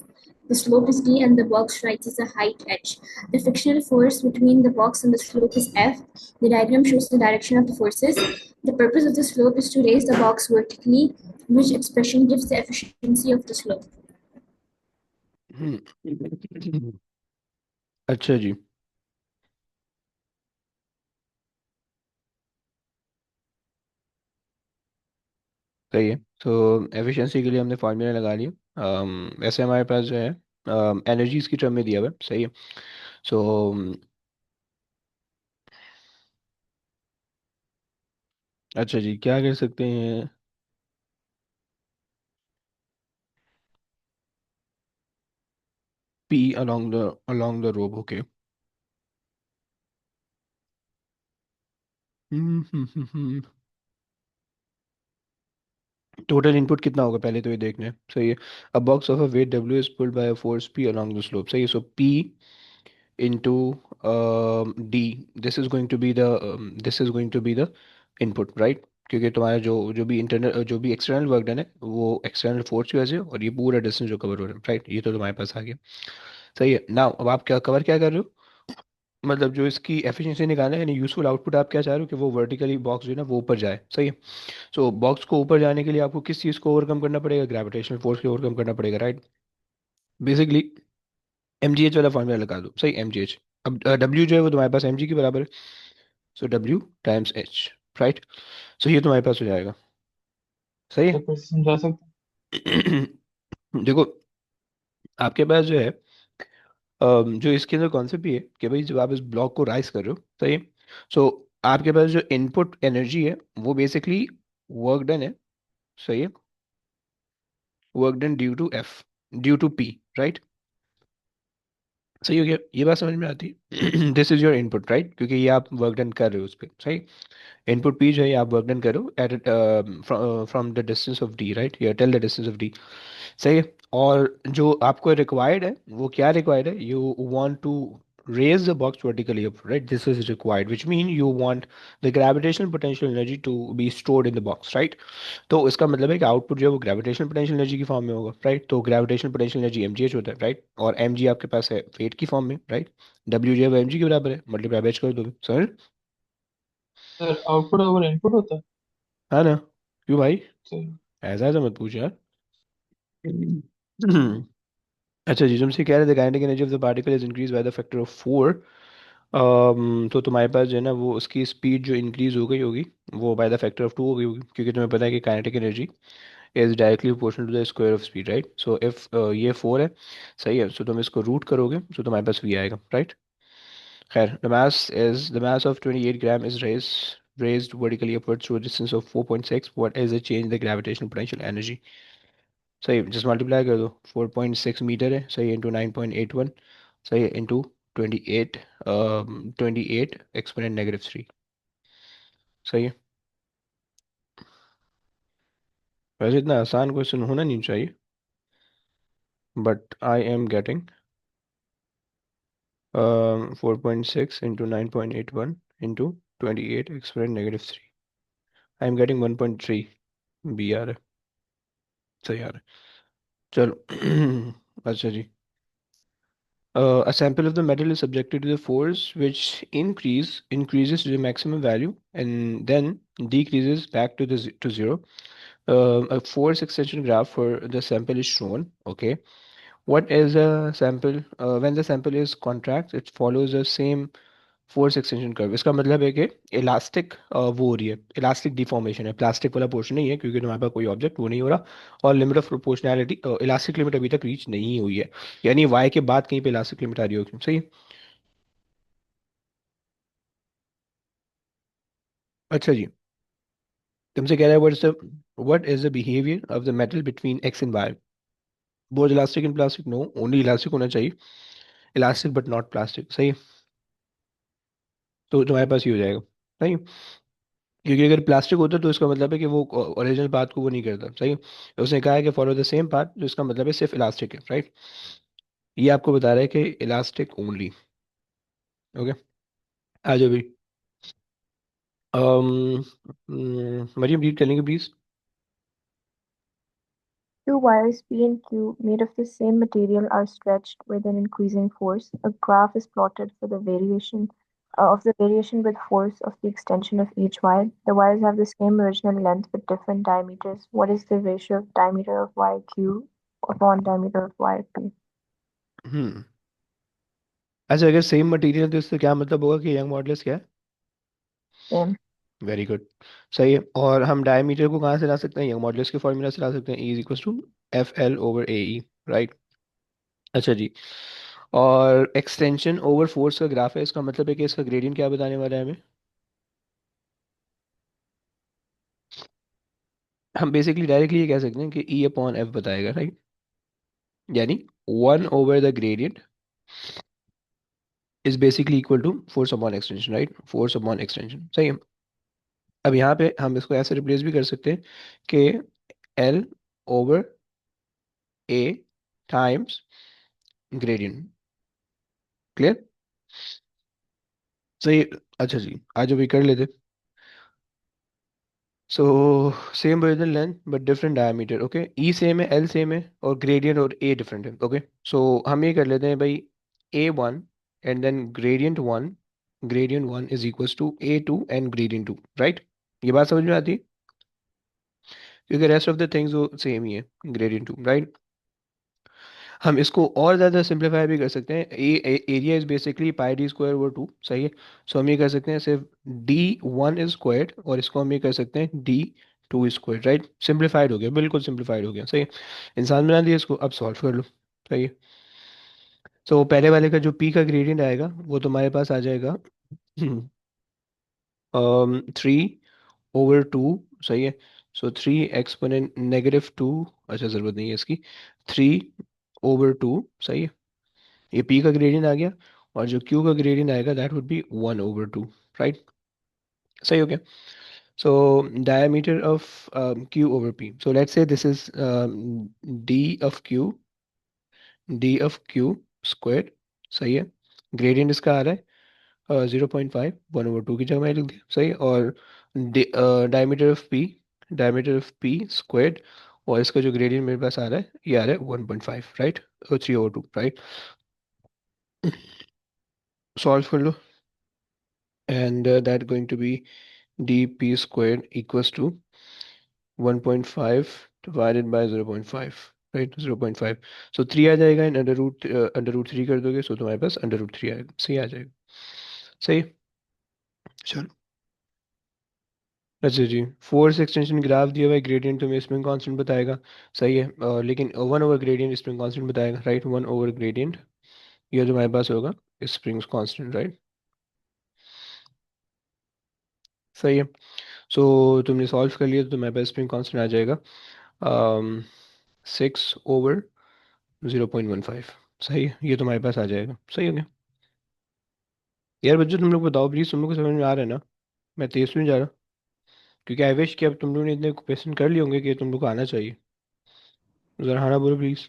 the slope is D and the box rises a height H. The frictional force between the box and the slope is F. The diagram shows the direction of the forces. The purpose of the slope is to raise the box vertically, which expression gives the efficiency of the slope. अच्छा जी। सही है। तो efficiency के लिए हमने formula लगा लिया। वैसे हमारे पास जो है एनर्जीज की टर्म में दिया हुआ है। सही है। सो अच्छा जी, क्या कर सकते हैं? P along the rope, okay. Total input कितना होगा पहले तो ये देखना है। सही है। A box of a weight W is pulled by a force P along the slope. सही है। So P into D, this is going to be the this is going to be the input, right। क्योंकि तुम्हारा जो जो भी internal जो भी external work done है वो एक्सटर्नल फोर्स की वजह से, और ये पूरा डिस्टेंस जो कवर हो रहा है, राइट, ये तो तुम्हारे पास आ गया। सही है ना। अब आप क्या कवर क्या कर रहे हो, मतलब जो इसकी एफिशिएंसी निकालना है, यानी यूजफुल आउटपुट आप क्या चाह रहे हो कि वो वर्टिकली बॉक्स जो है ना वो ऊपर जाए। सही है। सो बॉक्स को ऊपर जाने के लिए आपको किस चीज़ को ओवरकम करना पड़ेगा, ग्रेविटेशनल फोर्स को ओवरकम करना पड़ेगा, right. Basically M G H वाला फॉर्मूला लगा दो। सही, एम जी एच। अब डब्ल्यू जो है वो तुम्हारे पास एम जी के बराबर है। So W times H, right. So ये तुम्हारे पास हो जाएगा। सही तो है। फिर से समझा सकते देखो आपके पास जो है जो इसके अंदर कॉन्सेप्ट ये है कि भाई जब आप इस ब्लॉक को राइज कर रहे हो, सही है। सो आपके पास जो इनपुट एनर्जी है वो बेसिकली वर्क डन है। सही है। Work done due to F, due to P, right. सही हो गया, ये बात समझ में आती है। This is your input, right, क्योंकि ये आप वर्क डन कर रहे हो उस पर। सही। इनपुट पी जो है ये आप वर्क डन करो at from the distance of D, right, या tell the distance of D. सही है। और जो आपको रिक्वायर्ड है वो क्या रिक्वायर्ड है, you want to raise the box vertically up, right? This is required, which mean you want the gravitational potential energy to be stored in the box, right? तो इसका मतलब है कि आउटपुट जो है वो ग्रेविटेशनल पोटेंशियल एनर्जी की form में होगा, राइट। तो gravitational potential energy M G H होता है, राइट, और एम जी आपके पास है वेट की फॉर्म में, राइट। डब्ल्यू जो है वो एम जी के बराबर है, मल्टीप्लाई बैच कर दो, समझ। सर आउटपुट ओवर इनपुट होता है। है ना। क्यों भाई, सही। ऐसा ऐसा मत पूछ यार। अच्छा जी, तुमसे कह रहे थे kinetic energy of the particle is increase by the factor of 4। तो तुम्हारे पास जो है ना वो उसकी स्पीड जो इंक्रीज हो गई होगी वो बाय द फैक्टर ऑफ 2 हो गई होगी, क्योंकि तुम्हें पता है कि kinetic energy is directly proportional to the square of speed, right. So if ये 4 है, सही है, सो तुम इसको रूट करोगे तो तुम्हारे पास v आएगा, राइट। खैर, the mass of 28 gram is raised vertically upwards through a distance of 4.6. What is the change in the gravitational potential energy? सही, जस्ट मल्टीप्लाई कर दो। 4.6 मीटर है, सही, इंटू 9.81, सही है, इंटू 28, 28 एक्सपोनेंट -3। सही है। वैसे इतना आसान क्वेश्चन होना नहीं चाहिए, but I am getting 4.6 into 9.81 into 28 exponent -3। I am getting 1.3 B R है। सही आ रहा है। चलो। अच्छा जी। A sample of the metal is subjected to the force which increases to the maximum value and then decreases back to to zero. A force extension graph for the sample is shown. Okay, what is a sample? When the sample is contract, it follows the same force extension curve. इसका मतलब है कि elastic वो हो रही है, elastic deformation है, plastic वाला पोर्शन नहीं है, क्योंकि तुम्हारे पास कोई ऑब्जेक्ट वो नहीं हो रहा। और limit of proportionality, elastic limit अभी तक रीच नहीं हुई है, यानी वाई के बाद कहीं पे इलास्टिक लिमिट आ रही होगी। सही है। अच्छा जी, तुमसे कह रहा है what is the behaviour of the metal between X and Y. Both elastic and plastic, no, only elastic होना चाहिए, इलास्टिक बट नॉट प्लास्टिक। सही है। तो तुम्हारे पास ये हो जाएगा। सही है। क्योंकि अगर प्लास्टिक होता तो इसका मतलब है कि वो ओरिजिनल पाथ को वो नहीं करता। सही है। उसने कहा है कि फॉलो द सेम पाथ, जो इसका मतलब है सिर्फ इलास्टिक है, राइट। ये आपको बता रहा है कि इलास्टिक ओनली। ओके, आ जाओ भी। मरियम रीड करेंगे please. Two wires P and Q made of the same material are stretched with an increasing force. A graph is plotted for the variation of the variation with force of the extension of each wire. The wires have the same original length but different diameters. What is the ratio of diameter of wire Q upon diameter of wire P? हम्म अच्छा, अगर same material तो इससे क्या मतलब होगा कि young modulus क्या है। Same. Very good. सही है। और हम डायमीटर को कहाँ से ला सकते हैं, यंग मॉडुलस के फॉर्मूला से ला सकते हैं, E is equal to F L over A E, right. अच्छा जी। और एक्सटेंशन ओवर फोर्स का ग्राफ है, इसका मतलब है कि इसका ग्रेडियंट क्या बताने वाला है हमें। हम बेसिकली डायरेक्टली ये कह सकते हैं कि ई अपॉन एफ बताएगा, राइट। यानी 1 over the gradient is basically equal to force upon extension, right, force upon extension. सही है। अब यहाँ पे हम इसको ऐसे रिप्लेस भी कर सकते हैं कि एल ओवर ए टाइम्स ग्रेडियंट। क्लियर। सही है। अच्छा जी, आज भी कर लेते। So same original length but different diameter, okay. E same है, एल सेम है, और ग्रेडियंट और ए डिफरेंट है, ओके। सो हम ये कर लेते हैं भाई, A1 and then gradient 1 is equals to A2 and gradient 2, right. ये बात समझ में आती है, क्योंकि रेस्ट ऑफ द थिंग्स वो सेम ही है, ग्रेडियंट 2, राइट। हम इसको और ज़्यादा सिंप्लीफाई भी कर सकते हैं। Area is basically pi D square over 2, सही है। सो हम ये कर सकते हैं सिर्फ D1 इज स्क्वायर्ड, और इसको हम ये कर सकते हैं D2 स्क्वायर्ड, राइट। सिंप्लीफाइड हो गया, बिल्कुल सिंप्लीफाइड हो गया, सही है। इंसान बना दिया इसको, अब सॉल्व कर लो, सही है। सो पहले वाले का जो P का ग्रेडियंट आएगा वो तुम्हारे पास आ जाएगा 3/2, सही है। सो 3 एक्सपोनेंट -2, अच्छा ज़रूरत नहीं है इसकी, 3/2, सही है। ये P का ग्रेडियंट आ गया, और जो Q का ग्रेडियंट आएगा दैट वुड बी 1/2, राइट। सही हो गया। So diameter of Q over P, so let's say this is D of Q, D of Q² सही है। ग्रेडियंट इसका आ रहा है 0.5, 1/2 की जगह मैं लिख दिया, सही है। और diameter of P, diameter of P², और इसका जो ग्रेडियंट मेरे पास आ रहा है ये आ रहा है 1.5, राइट, 3/2, राइट। सॉल्व कर लो, and that going to be dp² equals to 1.5 divided by 0.5, right, 0.5। सो 3 आ जाएगा, एंड अंडर रूट 3 कर दोगे, सो तुम्हारे पास अंडर रूट 3 आएगा, सही आ जाएगा, सही। चलो, अच्छा जी, फोर्स एक्सटेंशन ग्राफ दिया हुआ है, ग्रेडियंट तुम्हें स्प्रिंग कांस्टेंट बताएगा, सही है। लेकिन 1/ग्रेडियंट स्प्रिंग कांस्टेंट बताएगा, राइट, 1/ग्रेडियंट ये तुम्हारे पास होगा स्प्रिंग कांस्टेंट, राइट, सही है। सो तुमने सॉल्व कर लिया तो तुम्हारे पास स्प्रिंग कांस्टेंट आ जाएगा 6/0.15, सही है, ये तुम्हारे पास आ जाएगा, सही हो गया। यार बच्चों तुम लोग बताओ प्लीज, तुम लोग को समझ में आ रहा है ना? मैं तेज तो नहीं जा रहा? क्योंकि आई विश कि अब तुम लोगों ने इतने क्वेश्चन कर लिए होंगे कि तुम लोग को आना चाहिए। जरा हाँ ना बोलो प्लीज,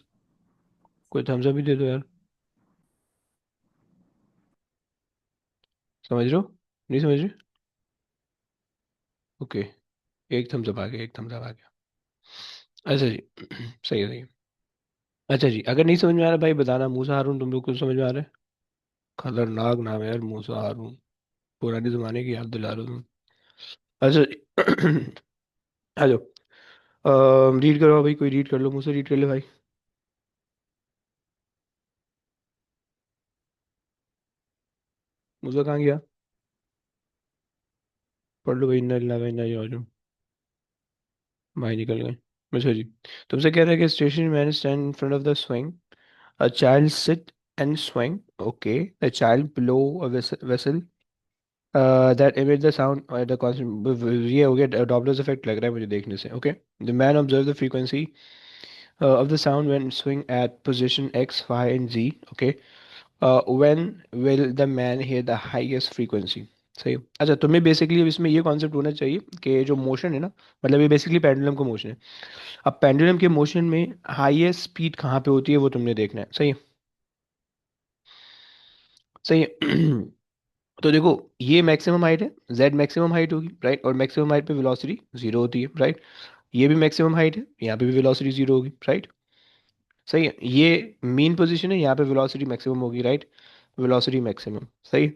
कोई थम्स अप भी दे दो यार। समझ रहे हो, नहीं समझ रहे? ओके, एक थम्स अप आ गया, एक थम्स अप आ गया। अच्छा जी सही है, सही है। अच्छा जी, अगर नहीं समझ में आ रहा भाई बताना, मूसा हारून तुम लोग को समझ में आ रहा है? खतरनाक नाम है यार, मूसा हारून, पुराने जमाने की याद दिला रहे हो तुम। अच्छा जी हेलो, रीड करो भाई, कोई रीड कर लो, मुझसे रीड कर ले भाई। मुझे कहाँ गया? पढ़ लो भाई, इन्ना लिल्लाहि व इन्ना इलैहि राजिऊन। भाई निकल गए। अच्छा जी, तुमसे कह रहा है कि station man stand in front of the swing, a child sit and swing, okay, the child blow a vessel that emit the sound the constant, ये हो गया डॉपलर्स इफेक्ट लग रहा है मुझे देखने से, okay. The man observe the frequency of the sound when swing at position X, Y, and Z. Okay. When will the man hear the highest frequency? सही। अच्छा, तुम्हें बेसिकली इसमें ये कॉन्सेप्ट होना चाहिए कि जो मोशन है ना, मतलब ये बेसिकली पेंडुलम का मोशन है। अब पेंडुलम के मोशन में हाईएस्ट स्पीड कहाँ पे होती है वो तुमने देखना है, सही है, सही है तो देखो, ये मैक्सिमम हाइट है, जेड मैक्सिमम हाइट होगी, राइट, और मैक्सिमम हाइट पे वेलोसिटी जीरो होती है, राइट। ये भी मैक्सिमम हाइट है, यहाँ पे भी वेलोसिटी जीरो होगी, राइट, सही है। ये मीन पोजीशन है, यहाँ पे वेलोसिटी मैक्सिमम होगी, राइट, वेलोसिटी मैक्सिमम, सही।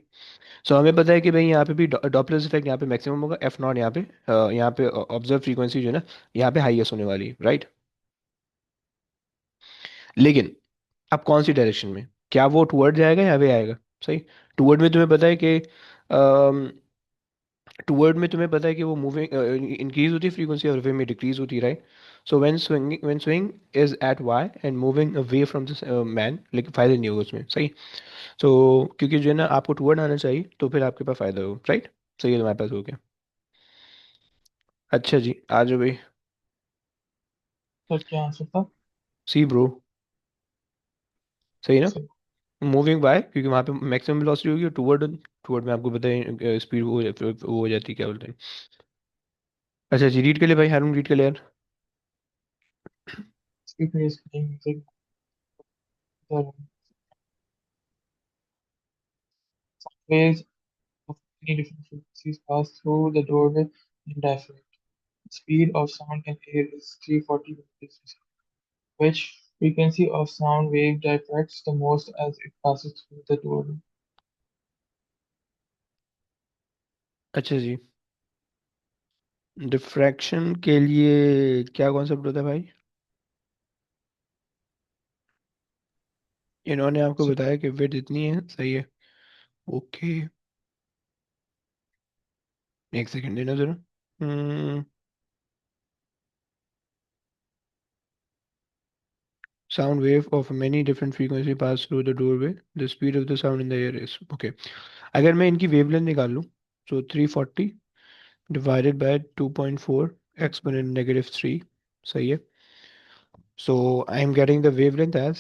सो हमें पता है कि भाई यहाँ पे भी डॉपलर इफेक्ट यहाँ पे मैक्सिमम होगा, एफ नॉट यहाँ पे यहाँ पे ऑब्जर्व फ्रीक्वेंसी जो है ना, यहाँ पे हाईएस्ट होने वाली है, राइट। लेकिन अब कौन सी डायरेक्शन में, क्या वो टुवर्ड जाएगा या वे आएगा, सही। टुवर्ड में तुम्हें पता है कि टुवर्ड में तुम्हें पता है कि वो मूविंग इंक्रीज होती है फ्रीक्वेंसी, और वे में डिक्रीज होती है, right. So when swing is at Y and moving away from the man, लेकिन फायदा नहीं होगा उसमें, सही। सो क्योंकि जो है ना आपको टुवर्ड आना चाहिए, तो फिर आपके पास फायदा होगा, राइट, सही है, तुम्हारे पास हो गया। अच्छा जी, आ जाओ भाई। सर क्या आंसर था? सी ब्रो, सही ना। सर मूविंग बाय, क्योंकि वहाँ पे मैक्सिमम वेलोसिटी होगी, और टुवर्ड, टुवर्ड में आपको पता है स्पीड वो हो जाती है, क्या बोलते हैं। अच्छा जी, रीड कर ले भाई, हारून रीड कर ले यार। speaker is playing music. The waves of many different frequencies pass through the doorway and diaphragm. speed of sound in air is 340 meters per second. Which frequency of sound wave diffracts the most as it passes through the doorway? अच्छा जी, diffraction के लिए क्या concept होता है भाई? इन्होंने आपको So, बताया कि विड्थ इतनी है, सही है। ओके, एक सेकंड देना जरा। Sound wave of many different frequency pass through the doorway. The speed of the sound in the air is okay. अगर मैं इनकी वेवलेंथ निकाल लूँ, so 340 divided by 2.4 exponent negative 3, सही है। So I am getting the wavelength as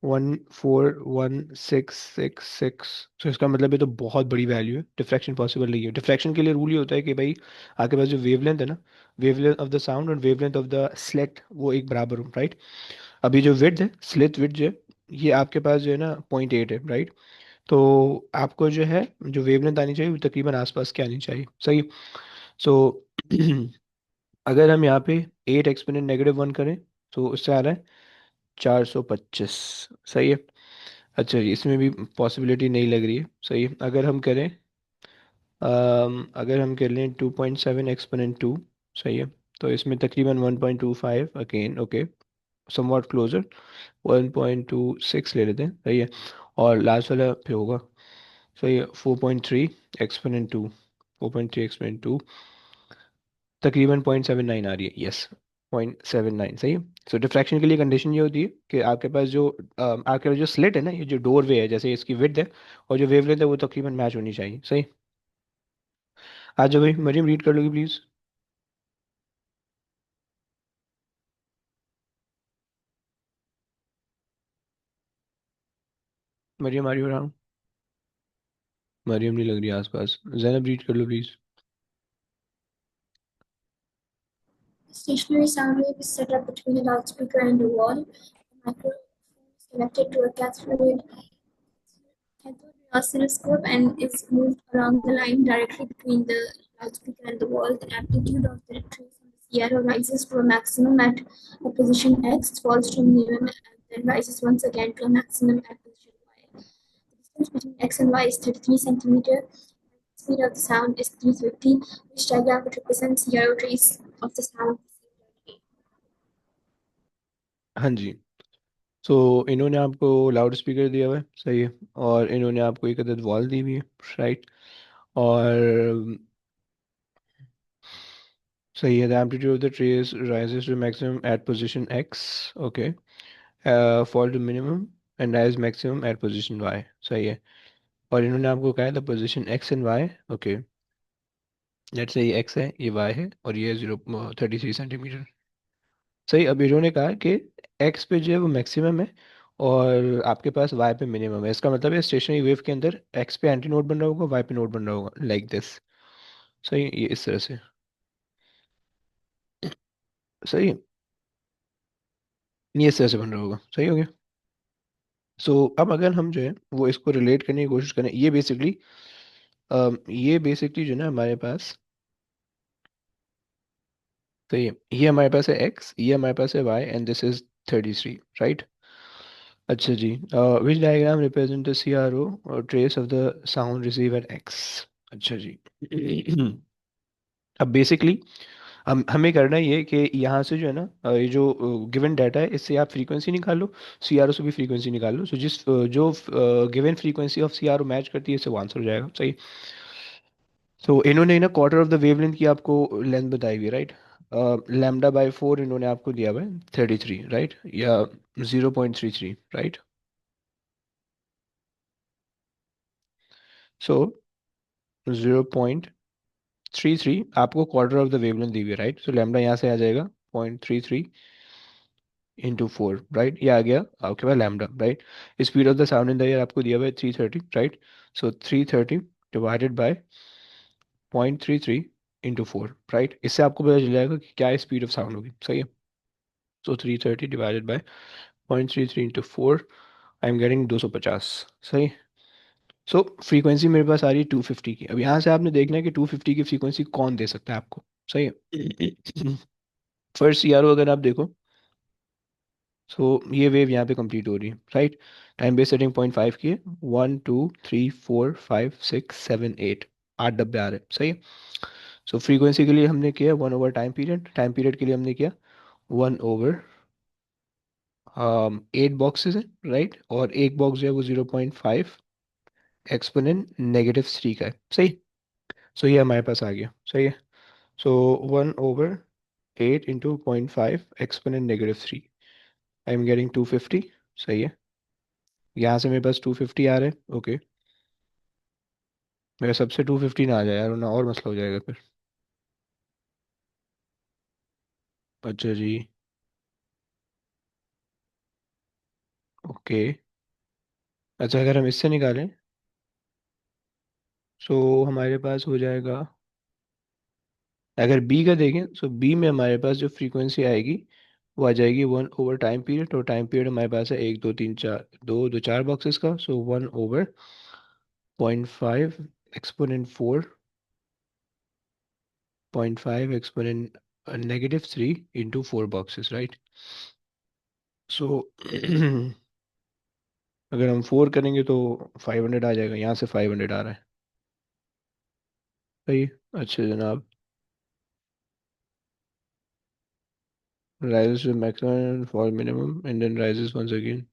14166। so इसका मतलब ये तो बहुत बड़ी वैल्यू है, डिफ्रैक्शन पॉसिबल नहीं है। डिफ्रैक्शन के लिए रूल ये होता है कि भाई आपके पास जो वेवलेंथ है ना, वेवलेंथ ऑफ द साउंड और वेवलेंथ ऑफ द स्लेट, वो एक बराबर हो, राइट। अभी जो विड्थ है, स्लिट विड्थ जो है, ये आपके पास जो है ना 0.8 है, राइट। तो आपको जो है जो वेवलेंथ आनी चाहिए वो तकरीबन आसपास की आनी चाहिए, सही। सो अगर हम यहाँ पे 8 एक्सपोनेंट नेगेटिव 1 करें तो उससे आ रहा है 425, सही है। अच्छा जी, इसमें भी पॉसिबिलिटी नहीं लग रही है, सही है। अगर हम कर लें 2.7 एक्सपोनेंट 2, सही है। तो इसमें तकरीबन 1.25 अगेन, ओके, समवॉट क्लोजर, 1.26 ले लेते हैं, सही है। और लास्ट वाला पे होगा, सही है, 4.3 एक्सपोनेंट 2, 4.3 एक्सपोनेंट 2, तकरीबन 0.79 आ रही है, यस, 0.79, सही है। सो डिफ्रैक्शन के लिए कंडीशन ये होती है कि आपके पास जो स्लिट है ना, ये जो डोरवे है, जैसे इसकी विड्थ है और जो वेवलेंथ है वो तकरीबन मैच होनी चाहिए, सही। आ जाओ भाई, मरीम रीड कर लोगी प्लीज। मरियम आ रही हो रहा? मरियम नहीं लग रही आसपास। जैनब रीड कर लो please. Stationary sound wave is set up between a loudspeaker and a wall. The microphone is connected to a cathode ray oscilloscope and is moved along the line directly between the loudspeaker and the wall. The amplitude of the trace on the CRO rises to a maximum at a position X, falls to a minimum, and then rises once again to a maximum at position Y. The distance between X and Y is 33 centimeter. The speed of the sound is 350, which diagram would represent CRO trace of the sound. हाँ जी। सो इन्होंने आपको loud speaker दिया हुआ है, सही है। और इन्होंने आपको एक अदद वॉल दी हुई है, राइट। और सही है, the amplitude of the trace rises to maximum at position x, okay, fall to minimum and rise maximum at position y, सही है। और इन्होंने आपको कहा है the position x and y, okay, let's say ये x है, ये y है, और ये 0.33 सेंटीमीटर, सही। अब इन्होंने कहा कि x पे जो है वो मैक्सिमम है और आपके पास y पे मिनिमम है। इसका मतलब है स्टेशनरी वेव के अंदर x पे एंटी नोड बन रहा होगा, y पे नोड बन रहा होगा, लाइक दिस, सही। ये इस तरह से, सही। ये इस तरह से बन रहा होगा, सही हो गया। सो अब अगर हम जो है वो इसको रिलेट करने की कोशिश करें, ये बेसिकली जो है ना हमारे पास, सही है, ये हमारे पास है x, ये हमारे पास है y, and this is 33, right. अच्छा जी, विच डायग्राम रिप्रेजेंट द CRO और trace of the sound receive at x। अच्छा जी। अब बेसिकली हमें करना ये है कि यहाँ से जो है ना, ये जो गिवन डाटा है इससे आप फ्रीक्वेंसी निकाल लो, CRO से भी फ्रीक्वेंसी निकाल लो। सो जो given frequency of CRO match करती है इससे वो आंसर हो जाएगा, सही। सो इन्होंने ना क्वार्टर ऑफ द वेवलेंथ की आपको लेंथ बताई हुई है, राइट। λ/4 इन्होंने आपको दिया हुआ है 33, राइट, या 0.33, राइट। सो 0.33 आपको क्वार्टर ऑफ द वेवलेंथ दी हुई है, राइट। सो लैम्डा यहाँ से आ जाएगा 0.33 इंटू 4, राइट। ये आ गया आपके पास lambda, right. Speed of the sound in the air आपको दिया हुआ है 330, right. So 330 divided by 0.33 into 4, right. इससे आपको पता चल जाएगा कि क्या स्पीड ऑफ साउंड होगी, सही है। सो 330 divided by 0.33 into 4, I am getting 250, सही। सो फ्रीक्वेंसी मेरे पास आ रही है 250 की। अब यहाँ से आपने देखना है कि 250 की फ्रीक्वेंसी कौन दे सकता है आपको, सही है। फर्स्ट सीआरओ अगर आप देखो, सो ये वेव यहाँ पे कंप्लीट हो रही है, राइट। टाइम बेस सेटिंग 0.5 की है। 1 2 3 4 5 6 7 8, 8 डब्बे आ रहे हैं, सही है। सो फ्रीक्वेंसी के लिए हमने किया 1/टाइम पीरियड, टाइम पीरियड के लिए हमने किया 1/, 8 बॉक्सेस है, राइट। और एक बॉक्स जो है वो 0.5 एक्सपोनेंट -3 का है, सही। सो ये हमारे पास आ गया, सही है। सो 1/8 × 0.5 एक्सपोनेंट -3, आई एम गेटिंग 250, सही है। यहाँ से मेरे पास 250 आ रहे हैं, ओके। मेरा सबसे 250 ना आ जाए यार, वरना और मसला हो जाएगा फिर। अच्छा जी, ओके। अच्छा, अगर हम इससे निकालें, सो हमारे पास हो जाएगा, अगर बी का देखें सो बी में हमारे पास जो फ्रीक्वेंसी आएगी वो आ जाएगी 1/टाइम पीरियड, और टाइम पीरियड हमारे पास है 1 2 3 4, दो दो चार बॉक्सेस का। So 1/0.5 exponent 4, 0.5 exponent -3 into 4 boxes, right. So अगर हम 4 करेंगे तो 500 आ जाएगा, यहाँ से 500 आ रहा है, सही है। अच्छा जनाब, rises to maximum for minimum and then rises once again।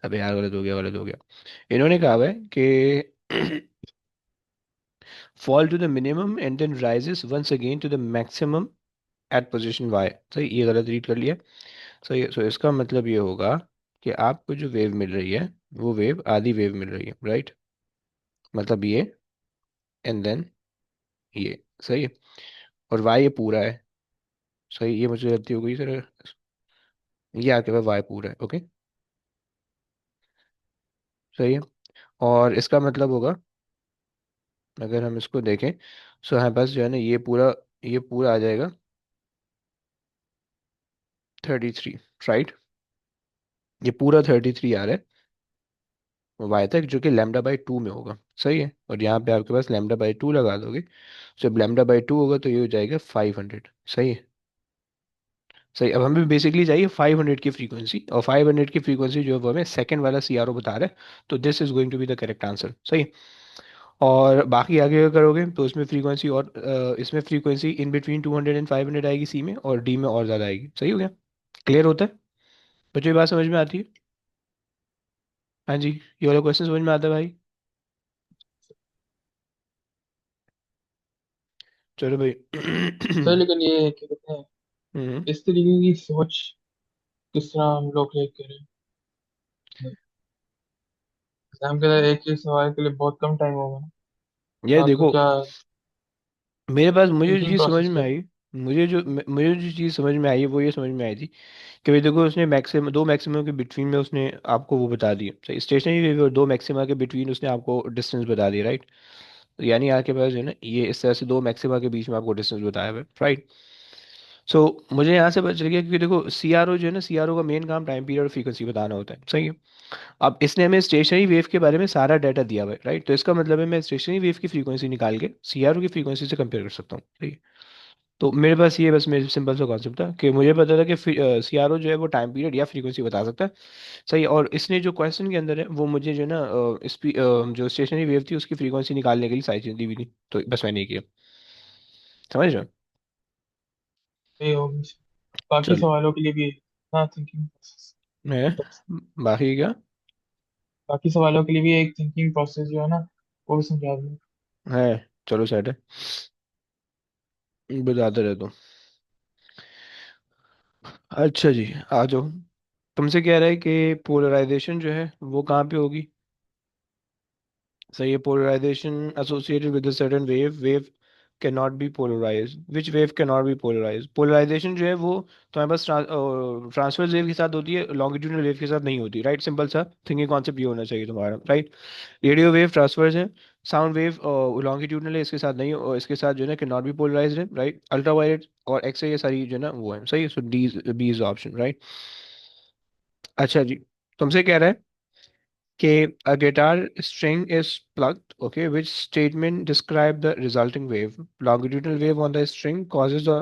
अबे यार, गलत हो गया, गलत हो गया। इन्होंने कहा हुआ है कि fall to the minimum and then rises once again to the maximum at position y। सही, ये गलत रीड कर लिया। सही है। सो इसका मतलब ये होगा कि आपको जो वेव मिल रही है वो वेव आधी वेव मिल रही है, राइट। मतलब ये एंड देन ये, सही है। और y ये पूरा है, सही। ये मुझे गलती हो गई सर, ये आपके पास y पूरा है, ओके, सही है। और इसका मतलब होगा, अगर हम इसको देखें, सो हमारे पास जो है ना ये पूरा आ जाएगा 33, राइट। ये पूरा 33 आ रहा है वाई तक, जो कि λ/2 में होगा, सही है। और यहाँ पे आपके पास λ/2 लगा दोगे, जब λ/2 होगा तो ये हो जाएगा 500, सही है। सही, अब हमें बेसिकली चाहिए 500 की फ्रीक्वेंसी, और 500 की फ्रीक्वेंसी जो है वो हमें सेकंड वाला सीआरओ बता रहा है। तो this is going to be the correct answer, सही है। और बाकी आगे अगर करोगे तो इसमें फ्रीक्वेंसी और इसमें फ्रीक्वेंसी इन बिटवीन 200 एंड 500 आएगी सी में, और डी में और ज़्यादा आएगी, सही हो गया। क्लियर होता है बच्चों, ये बात समझ में आती है? हाँ जी, ये वाला क्वेश्चन समझ में आता है भाई? चलो भाई। सर लेकिन ये क्या कहते हैं, हम्म। इस तरीके की सोच किस तरह हम लोग लाइक करें? एग्जाम के लिए एक एक सवाल के लिए बहुत कम टाइम होगा ना, ये तो आपका देखो, क्या मेरे पास मुझे जो थिंकिंग चीज़ समझ प्रोसेस में क्या है? आई, मुझे जो चीज़ समझ में आई है वो ये समझ में आई थी कि भाई देखो, उसने मैक्सिमम, दो मैक्सिमम के बिटवीन में उसने आपको वो बता दिया, सही। स्टेशनरी वेव और दो मैक्सिमा के बिटवीन उसने आपको डिस्टेंस बता दिया, राइट। यानी आपके पास जो है ना, ये इस तरह से दो मैक्सिमा के बीच में आपको डिस्टेंस बताया हुआ है, राइट। सो मुझे यहाँ से पता चल गया, क्योंकि देखो सीआरओ जो है ना, सीआरओ का मेन काम टाइम पीरियड और फ्रीक्वेंसी बताना होता है, सही है। अब इसने हमें स्टेशनरी वेव के बारे में सारा डाटा दिया हुआ है, राइट। तो इसका मतलब है मैं स्टेशनरी वेव की फ्रीक्वेंसी निकाल के सीआरओ की फ्रीक्वेंसी से कंपेयर कर सकता हूँ, ठीक है। तो मेरे पास ये बस मेरे सिंपल सा कॉन्सेप्ट था कि मुझे पता था कि सीआरओ जो है वो टाइम पीरियड या फ्रीक्वेंसी बता सकता है, सही है। और इसने जो क्वेश्चन के अंदर है वो मुझे जो है ना जो स्टेशनरी वेव थी उसकी फ्रीक्वेंसी निकालने के लिए सारी चीज़ दी हुई थी, तो बस मैंने ये किया, समझ रहे हो? ये होगी बाकी चलो, सवालों के लिए भी ना थिंकिंग प्रोसेस। है बाकी क्या बाकी सवालों के लिए भी एक थिंकिंग प्रोसेस जो है ना, वो भी समझा दूँ। है? चलो सेट है, बताते रहता हूँ। अच्छा जी, आ जाओ। तुमसे कह रहा है कि पोलराइजेशन जो है वो कहाँ पे होगी, सही है। Polarisation associated with certain wave can not be polarise, which wave can not be polarise. Polarisation जो है वो तुम्हारे पास ट्रांसवर्स वेव के साथ होती है, लॉन्गिट्यूडनल वेव के साथ नहीं होती, राइट। सिंपल सा थिंकिंग कॉन्सेप्ट ये होना चाहिए तुम्हारा, राइट। रेडियो वेव ट्रांसवर्स है, साउंड वेव लॉन्गिट्यूडनल है, इसके साथ नहीं, और इसके साथ जो है ना कैन नॉट बी पोलराइज है, राइट। अल्ट्रावायलेट और एक्स रे ये सारी जो है ना वो है, सही है। So D, B is option, right. अच्छा जी, तुमसे कह रहा है कि a guitar string is plucked, okay, which statement describe the resulting wave? Longitudinal wave on the string causes the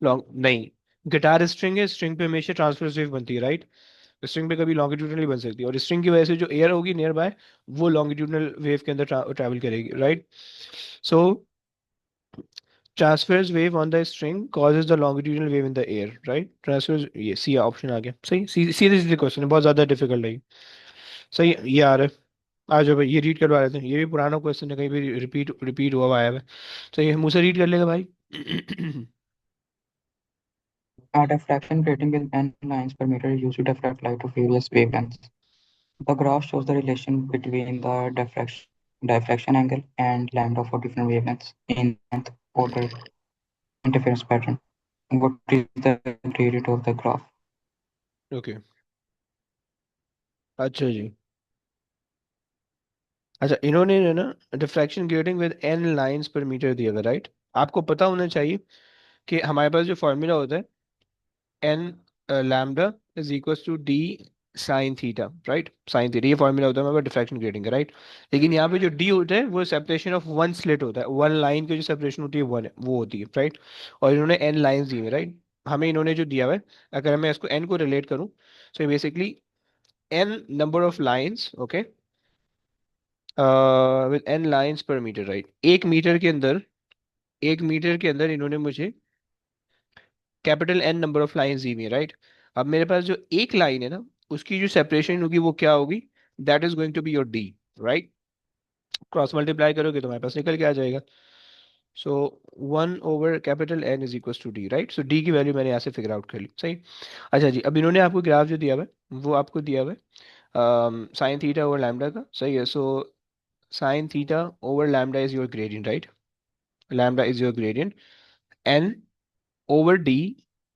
long नहीं, गिटार स्ट्रिंग है, स्ट्रिंग पे हमेशा ट्रांसवर्स वेव बनती है, राइट? स्ट्रिंग पे कभी लॉन्गिट्यूडनल बन सकती है, और स्ट्रिंग की वजह से जो एयर होगी नियर बाय वो लॉन्गिट्यूडनल वेव के अंदर ट्रैवल करेगी, right? So transverse wave on the string causes the longitudinal wave in the air, right? Transverse, ये सी ऑप्शन आ गया, सही। सीधे सीधे क्वेश्चन है, बहुत ज्यादा डिफिकल्ट नहीं। सही, ये आ रहा है। आ जाओ भाई, ये रीड करवा रहे थे, ये भी पुराना क्वेश्चन है, कहीं भी रिपीट रिपीट हुआ हुआ आया है। सही है, मुझसे रीड कर लेगा भाई। A diffraction grating with n lines per meter is used to diffract light of various wavelengths. The graph shows the relation between the diffraction angle and lambda for different wavelengths in nth order interference pattern. What is the gradient of the graph? Okay, अच्छा जी। अच्छा, इन्होंने जो है ना diffraction grating with N lines पर metre दिया हुआ, राइट? आपको पता होना चाहिए कि हमारे पास जो फॉर्मूला होता है, N lambda is equals to D sine theta, right? Sine theta, ये फॉर्मूला होता है हमारे पास डिफ्रैक्शन ग्रेटिंग का, राइट? लेकिन यहाँ पे जो डी होता है वो सेपरेशन ऑफ वन स्लिट होता है, वन लाइन की जो सेपरेशन होती है वन है वो होती है, राइट? और इन्होंने एन लाइंस दी है, राइट? हमें इन्होंने जो दिया हुआ है, अगर मैं इसको एन को रिलेट करूँ, so basically N number of lines, okay, with N lines पर मीटर, राइट? एक मीटर के अंदर, एक मीटर के अंदर इन्होंने मुझे capital N number of lines दी हुई है, राइट? अब मेरे पास जो एक लाइन है ना, उसकी जो सेपरेशन होगी वो क्या होगी? That is going to be your D, right? Cross multiply करोगे तो हमारे पास निकल के आ जाएगा। So one over capital N is equal to D, right? So D की वैल्यू मैंने यहाँ से फिगर आउट कर ली, सही। अच्छा जी, अब इन्होंने आपको ग्राफ जो दिया हुआ है वो आपको दिया हुआ है साइन थीटा ओवर लैम्डा का, सही है। So sine theta over lambda is your gradient, right? Lambda is your gradient, N over d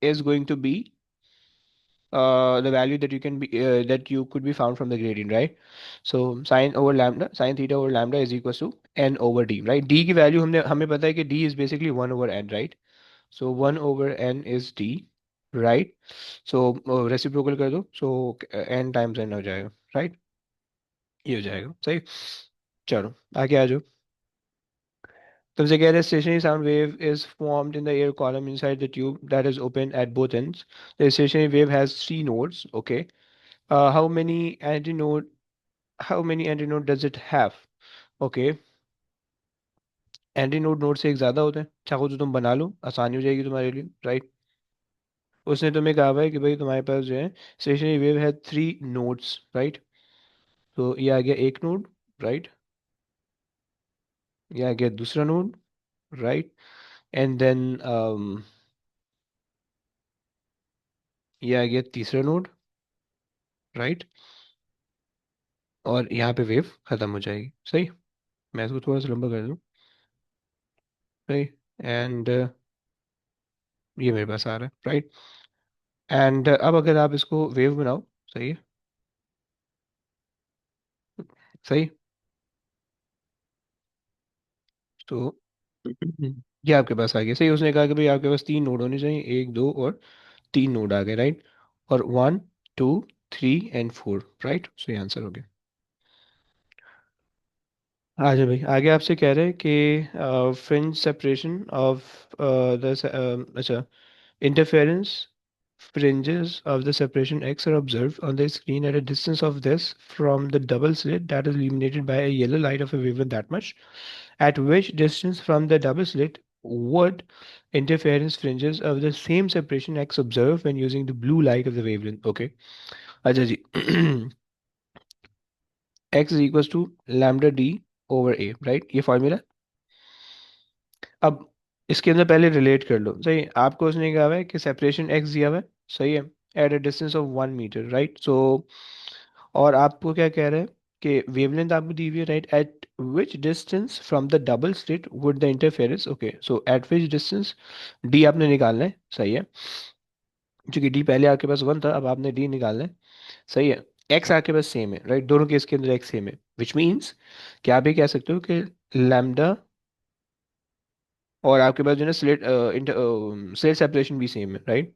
is going to be the value that you can be that you could be found from the gradient, right? So sine over lambda, sine theta over lambda is equals to n over d, right? D की value हमने हमें पता है कि d is basically 1 over n, right? So 1 over n is d, right? So reciprocal कर दो, so n times n हो जाएगा, right? ये हो जाएगा, सही। चलो आगे आ जाओ। तुमसे कह रहे stationary sound wave is formed in the air column inside the tube that is open at both ends. The stationary wave has three nodes. Okay. How many antinode? How many antinode does it have? Okay. Antinode node से एक ज्यादा होता है, चाहो तो तुम बना लो, आसानी हो जाएगी तुम्हारे लिए, राइट? उसने तुम्हें कहा हुआ है कि भाई तुम्हारे पास जो है स्टेशनरी वेव है थ्री नोड्स, राइट? तो ये आ गया एक नोड, राइट? ये आ गया दूसरा नोड, राइट? एंड देन ये आ गया तीसरा नोड, राइट? और यहाँ पे वेव खत्म हो जाएगी, सही। मैं इसको थोड़ा सा लंबा कर दूँ, सही। एंड ये मेरे पास आ रहा है, राइट? एंड अब अगर आप इसको वेव बनाओ, सही है, सही। तो ये आपके पास आ गया, सही। उसने कहा कि भाई आपके पास तीन नोड होने चाहिए, एक दो और तीन नोड आ गए, राइट? और one two three and four, right? So ये आंसर हो गया। आ जाओ भाई, आगे आपसे कह रहे हैं कि फ्रिंज सेपरेशन ऑफ द, अच्छा, interference fringes of the separation X are observed on the screen at a distance of this from the double slit that is illuminated by a yellow light of a wavelength that much. At which distance from the double slit would interference fringes of the same separation X observed when using the blue light of the wavelength? Okay. अच्छा जी। X is equals to lambda D over A, right? ये formula. अब इसके अंदर पहले relate कर लो, सही। आपको उसने कहा हुआ है कि सेपरेशन एक्स दिया हुआ है, सही है, at a distance of 1 metre, right? So और आपको क्या कह रहा है कि वेवलेंथ आपको दी हुई है, right? Eight which distance from the double slit would the interference, okay, so eight which distance, D आपने निकालना है, सही है। क्योंकि डी पहले आपके पास वन था, अब आपने डी निकालना है, सही है। एक्स आपके पास सेम है, राइट? दोनों केस के अंदर एक्स सेम है, विच मीन्स कि आप ये कह सकते हो कि लैम्डा और आपके पास जो है ना स्लेट स्लेट सेपरेशन भी सेम है, राइट?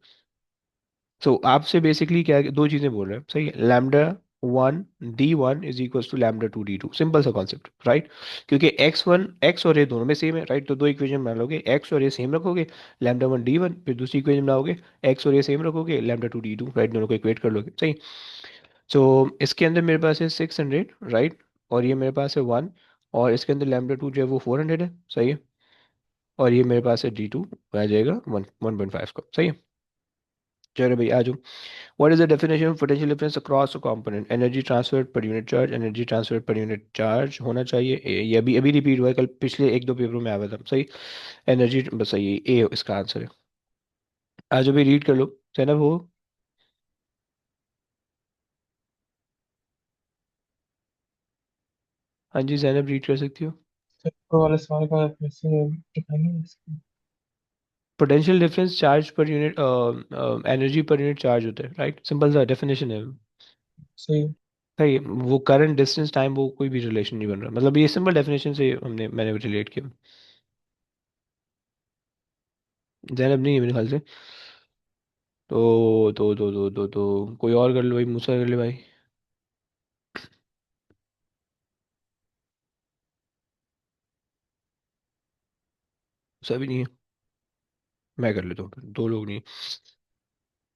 सो आपसे बेसिकली क्या दो चीजें बोल रहे हैं, सही है। Lambda one D1 is equal to λ2 D2, simple सा कॉन्सेप्ट, राइट। क्योंकि x1 x और a दोनों में सेम है, राइट। तो दो इक्वेशन बना लोगे, x और a सेम रखोगे, λ1 D1, फिर दूसरी इक्वेशन बनाओगे, x और a सेम रखोगे, λ2 D2, राइट। दोनों को इक्वेट कर लोगे, सही। सो इसके अंदर मेरे पास है 600, राइट, और ये मेरे पास है 1, और इसके अंदर λ2 जो है वो 400 है, सही है। और ये मेरे पास है D2, आ जाएगा 1.5 का, सही है। चलो भाई आ जाओ। What is the definition of potential difference across a component? Energy transfer per unit charge, energy transfer per unit charge होना चाहिए। ये अभी अभी रिपीट हुआ है, कल पिछले एक दो पेपरों में आया था, सही। एनर्जी बस सही है, ए इसका आंसर है। आज अभी रीड कर लो, सैनब हो। हाँ जी जैनब, रीड कर सकती हो। तो वाले सवाल का फिर से दिखाएंगे इसकी। Potential difference charge per unit, energy per unit charge होता है, राइट। सिंपल सा डेफिनेशन है। सही। सही। वो करंट डिस्टेंस टाइम, वो कोई भी रिलेशन नहीं बन रहा, मतलब ये सिंपल डेफिनेशन से मैंने रिलेट किया। जैनब नहीं है मेरे ख्याल से। कोई और कर लो भाई, मूसा कर ले भाई। मूसा भी नहीं है। मैं कर लेता हूँ फिर, दो लोग नहीं।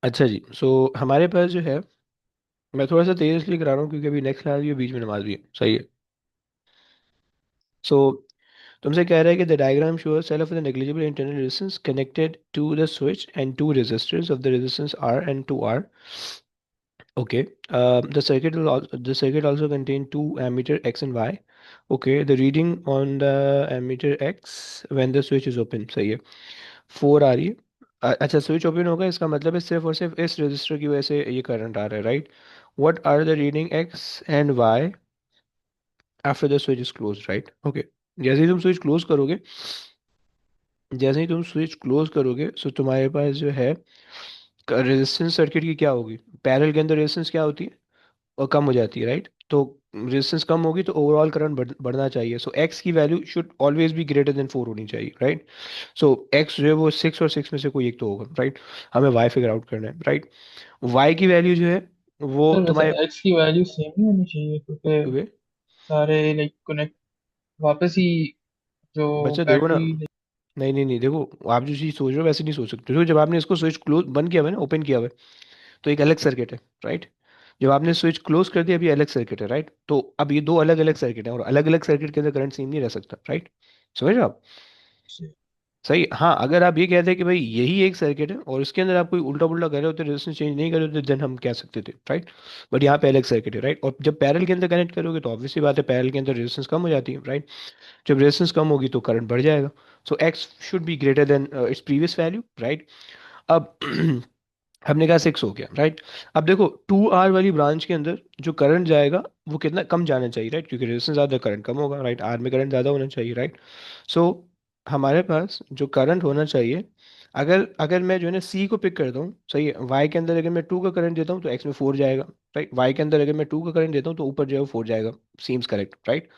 अच्छा जी, सो हमारे पास जो है, मैं थोड़ा सा तेज इसलिए करा रहा हूँ क्योंकि अभी नेक्स्ट क्लास भी है, बीच में नमाज भी है, सही है। सो तुमसे कह रहा है कि the diagram shows cell of the negligible internal resistance connected to the switch and two resistors of the resistance R and 2R. Okay. The circuit also contain two ammeter X and Y. Okay. The reading on the ammeter X when the switch is open. सही है। 4 आ रही है। अच्छा, switch open होगा इसका मतलब है सिर्फ और सिर्फ इस रजिस्टर की वजह से ये करंट आ रहा है, right. What are the reading X and Y after the switch is close, right. Okay. जैसे ही तुम स्विच क्लोज करोगे, जैसे ही तुम स्विच क्लोज करोगे, सो तुम्हारे पास जो है रेजिस्टेंस सर्किट की क्या होगी, पैरेलल के अंदर रेजिस्टेंस क्या होती है, और कम हो जाती है, राइट। तो रेजिस्टेंस कम होगी तो ओवरऑल करंट बढ़ना चाहिए। सो एक्स की value should always be greater then 4 होनी चाहिए, राइट। सो एक्स जो है वो 6 और 6 में से कोई एक तो होगा, राइट। हमें वाई फिगर आउट करना है, राइट। वाई की वैल्यू जो है वो सर वैसे तुम्हारे, एक्स की वैल्यू सेम ही होनी चाहिए क्योंकि ओके सारे लाइक कनेक्ट वापस ही जो बच्चा देखो ना, बैटरी। नहीं नहीं नहीं, देखो आप जो चीज़ सोच रहे हो वैसे नहीं सोच सकते। देखो जब आपने इसको स्विच क्लोज बंद किया हुआ है ना, ओपन किया हुआ है, तो एक अलग सर्किट है, राइट। जब आपने स्विच क्लोज कर दिया, अभी अलग सर्किट है, राइट। तो अब ये दो अलग अलग सर्किट है, और अलग अलग सर्किट के अंदर करंट सेम नहीं रह सकता, राइट। समझ रहे हो आप। से सही। हाँ, अगर आप ये कहते हैं कि भाई यही एक सर्किट है और इसके अंदर आप कोई उल्टा पुल्टा कर रहे होते, रेजिस्टेंस चेंज नहीं कर रहे होते, देन हम कह सकते थे, राइट। बट यहाँ पे अलग सर्किट है, राइट। और जब पैरेलल के अंदर कनेक्ट करोगे तो ऑब्वियसली बात है, पैरेलल के अंदर रेजिस्टेंस कम हो जाती है, राइट। जब रेजिस्टेंस कम होगी तो करंट बढ़ जाएगा। So X should be greater than its previous value, right. अब हमने कहा 6 हो गया, राइट। अब देखो 2R वाली ब्रांच के अंदर जो करंट जाएगा वो कितना कम जाना चाहिए, राइट, क्योंकि रेजिस्टेंस ज़्यादा करंट कम होगा, राइट। आर में करंट ज़्यादा होना चाहिए, राइट। सो हमारे पास जो करंट होना चाहिए, अगर अगर मैं जो है ना सी को पिक करता हूँ, सही है, वाई के अंदर अगर मैं 2 का करंट देता हूँ तो एक्स में 4 जाएगा, राइट। वाई के अंदर अगर मैं 2 का करंट देता हूँ तो ऊपर जो है वो 4 जाएगा। Seems correct, right.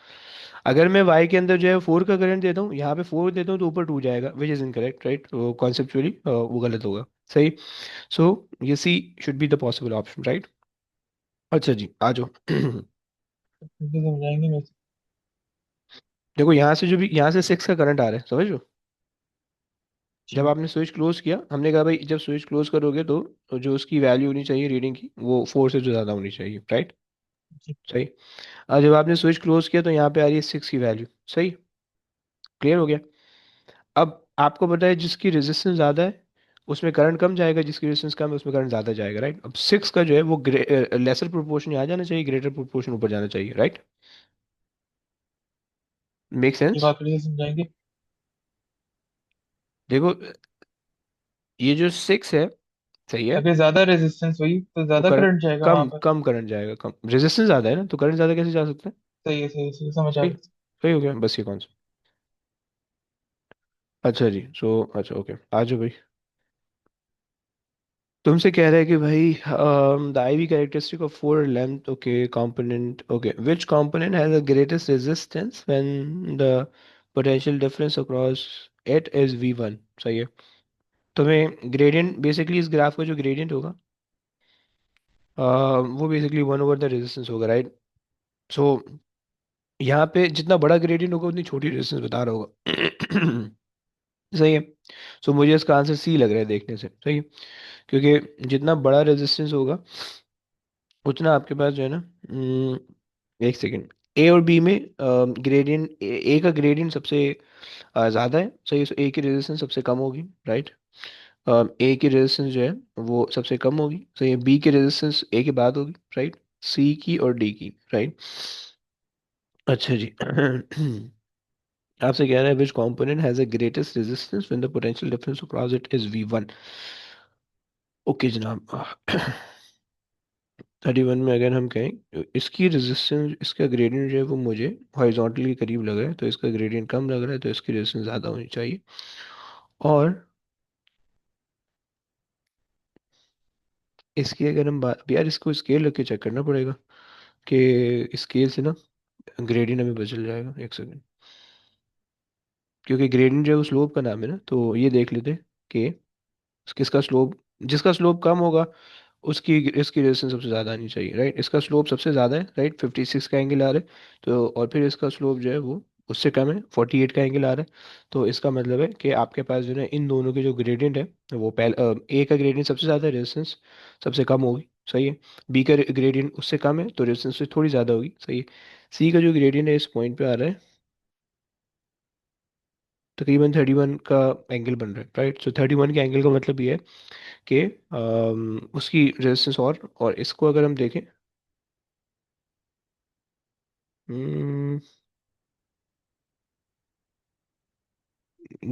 अगर मैं वाई के अंदर जो है 4 का करंट देता हूँ, यहाँ पे 4 देता हूँ तो ऊपर 2 जाएगा, विच इज़ इनकरेक्ट, राइट। वो कॉन्सेप्चुअली वो गलत होगा, सही। सो ये C should be the possible option, right. अच्छा जी आ जाओ। फिर से समझाएंगे वैसे। देखो यहाँ से जो भी, यहाँ से 6 का करंट आ रहा है, समझ लो। जब जी आपने स्विच क्लोज किया, हमने कहा भाई जब स्विच क्लोज करोगे तो जो उसकी वैल्यू होनी चाहिए रीडिंग की, वो 4 से जो ज़्यादा होनी चाहिए, राइट। जी। सही। और जब आपने स्विच क्लोज किया तो यहाँ पे आ रही है 6 की वैल्यू, सही। क्लियर हो गया। अब आपको पता है जिसकी रेजिस्टेंस ज़्यादा है उसमें करंट कम जाएगा, जिसकी रेजिस्टेंस कम है उसमें करंट ज़्यादा जाएगा, राइट। अब 6 का जो है वो लेसर प्रोपोर्शन यहाँ जाना चाहिए, ग्रेटर प्रोपोर्शन ऊपर जाना चाहिए, राइट। मेक एक सेंस। बात फिर से समझाएंगे। देखो ये जो 6 है, सही है, अगर ज्यादा रेजिस्टेंस हुई तो तो ज्यादा करंट करंट जाएगा वहां कम पर। कम करंट जाएगा, कम रेजिस्टेंस ज़्यादा है ना, तो करंट ज़्यादा कैसे जा सकता है। सही है, सही है, सही है, समझ आ सही। गया। सही हो गया, बस ये कौन सा। अच्छा जी, सो अच्छा ओके आ जाओ भाई। तुमसे कह रहा है कि भाई the IV characteristic of four length, okay component, okay which component has the greatest resistance when the potential difference across it is V1, सही है। तुम्हें ग्रेडियंट, बेसिकली इस ग्राफ का जो ग्रेडियंट होगा, वो बेसिकली 1 ओवर द रेजिस्टेंस होगा, right. सो यहाँ पे जितना बड़ा ग्रेडियंट होगा उतनी छोटी रेजिस्टेंस बता रहा होगा। सही है। सो मुझे इसका आंसर सी लग रहा है देखने से, सही है। क्योंकि जितना बड़ा रेजिस्टेंस होगा उतना आपके पास जो है ना, एक सेकेंड, ए और बी में ग्रेडियंट, ए का ग्रेडियंट सबसे ज़्यादा है, सही है। सो ए की रेजिस्टेंस सबसे कम होगी, राइट। ए की रेजिस्टेंस जो है वो सबसे कम होगी, सही है। बी की रेजिस्टेंस ए के बाद होगी, राइट। सी की और डी की, राइट। अच्छा जी। आपसे कह रहा है विच component has the greatest resistance when the potential difference across it is V1। Okay जनाब। 31 में अगर हम कहें तो इसकी रेजिस्टेंस, इसका ग्रेडियंट जो है वो मुझे हॉरिजॉन्टली के करीब लग रहा है, तो इसका ग्रेडियंट कम लग रहा है, तो इसकी रेजिस्टेंस ज़्यादा होनी चाहिए। और इसकी अगर हम बात, यार इसको स्केल रख के चेक करना पड़ेगा कि स्केल से ना ग्रेडियंट हमें पता चल जाएगा, एक सेकंड। क्योंकि ग्रेडियंट जो है वो स्लोप का नाम है ना, तो ये देख लेते हैं कि किसका स्लोप, जिसका स्लोप कम होगा उसकी इसकी रेजिस्टेंस सबसे ज़्यादा आनी चाहिए, राइट। इसका स्लोप सबसे ज़्यादा है, राइट, 56 का एंगल आ रहा है। तो और फिर इसका स्लोप जो है वो उससे कम है, 48 का एंगल आ रहा है। तो इसका मतलब है कि आपके पास जो है इन दोनों के जो ग्रेडियंट है वो पहले ए का ग्रेडियंट सबसे ज़्यादा है, रेजिस्टेंस सबसे कम होगी, सही है। बी का ग्रेडियंट उससे कम है तो रेजिस्टेंस से थोड़ी ज़्यादा होगी, सही है। सी का जो ग्रेडियंट है इस पॉइंट पे आ रहा है, तकरीबन 31 का एंगल बन रहा है, राइट। सो 31 के एंगल का मतलब ये है कि उसकी रेजिस्टेंस, और इसको अगर हम देखें,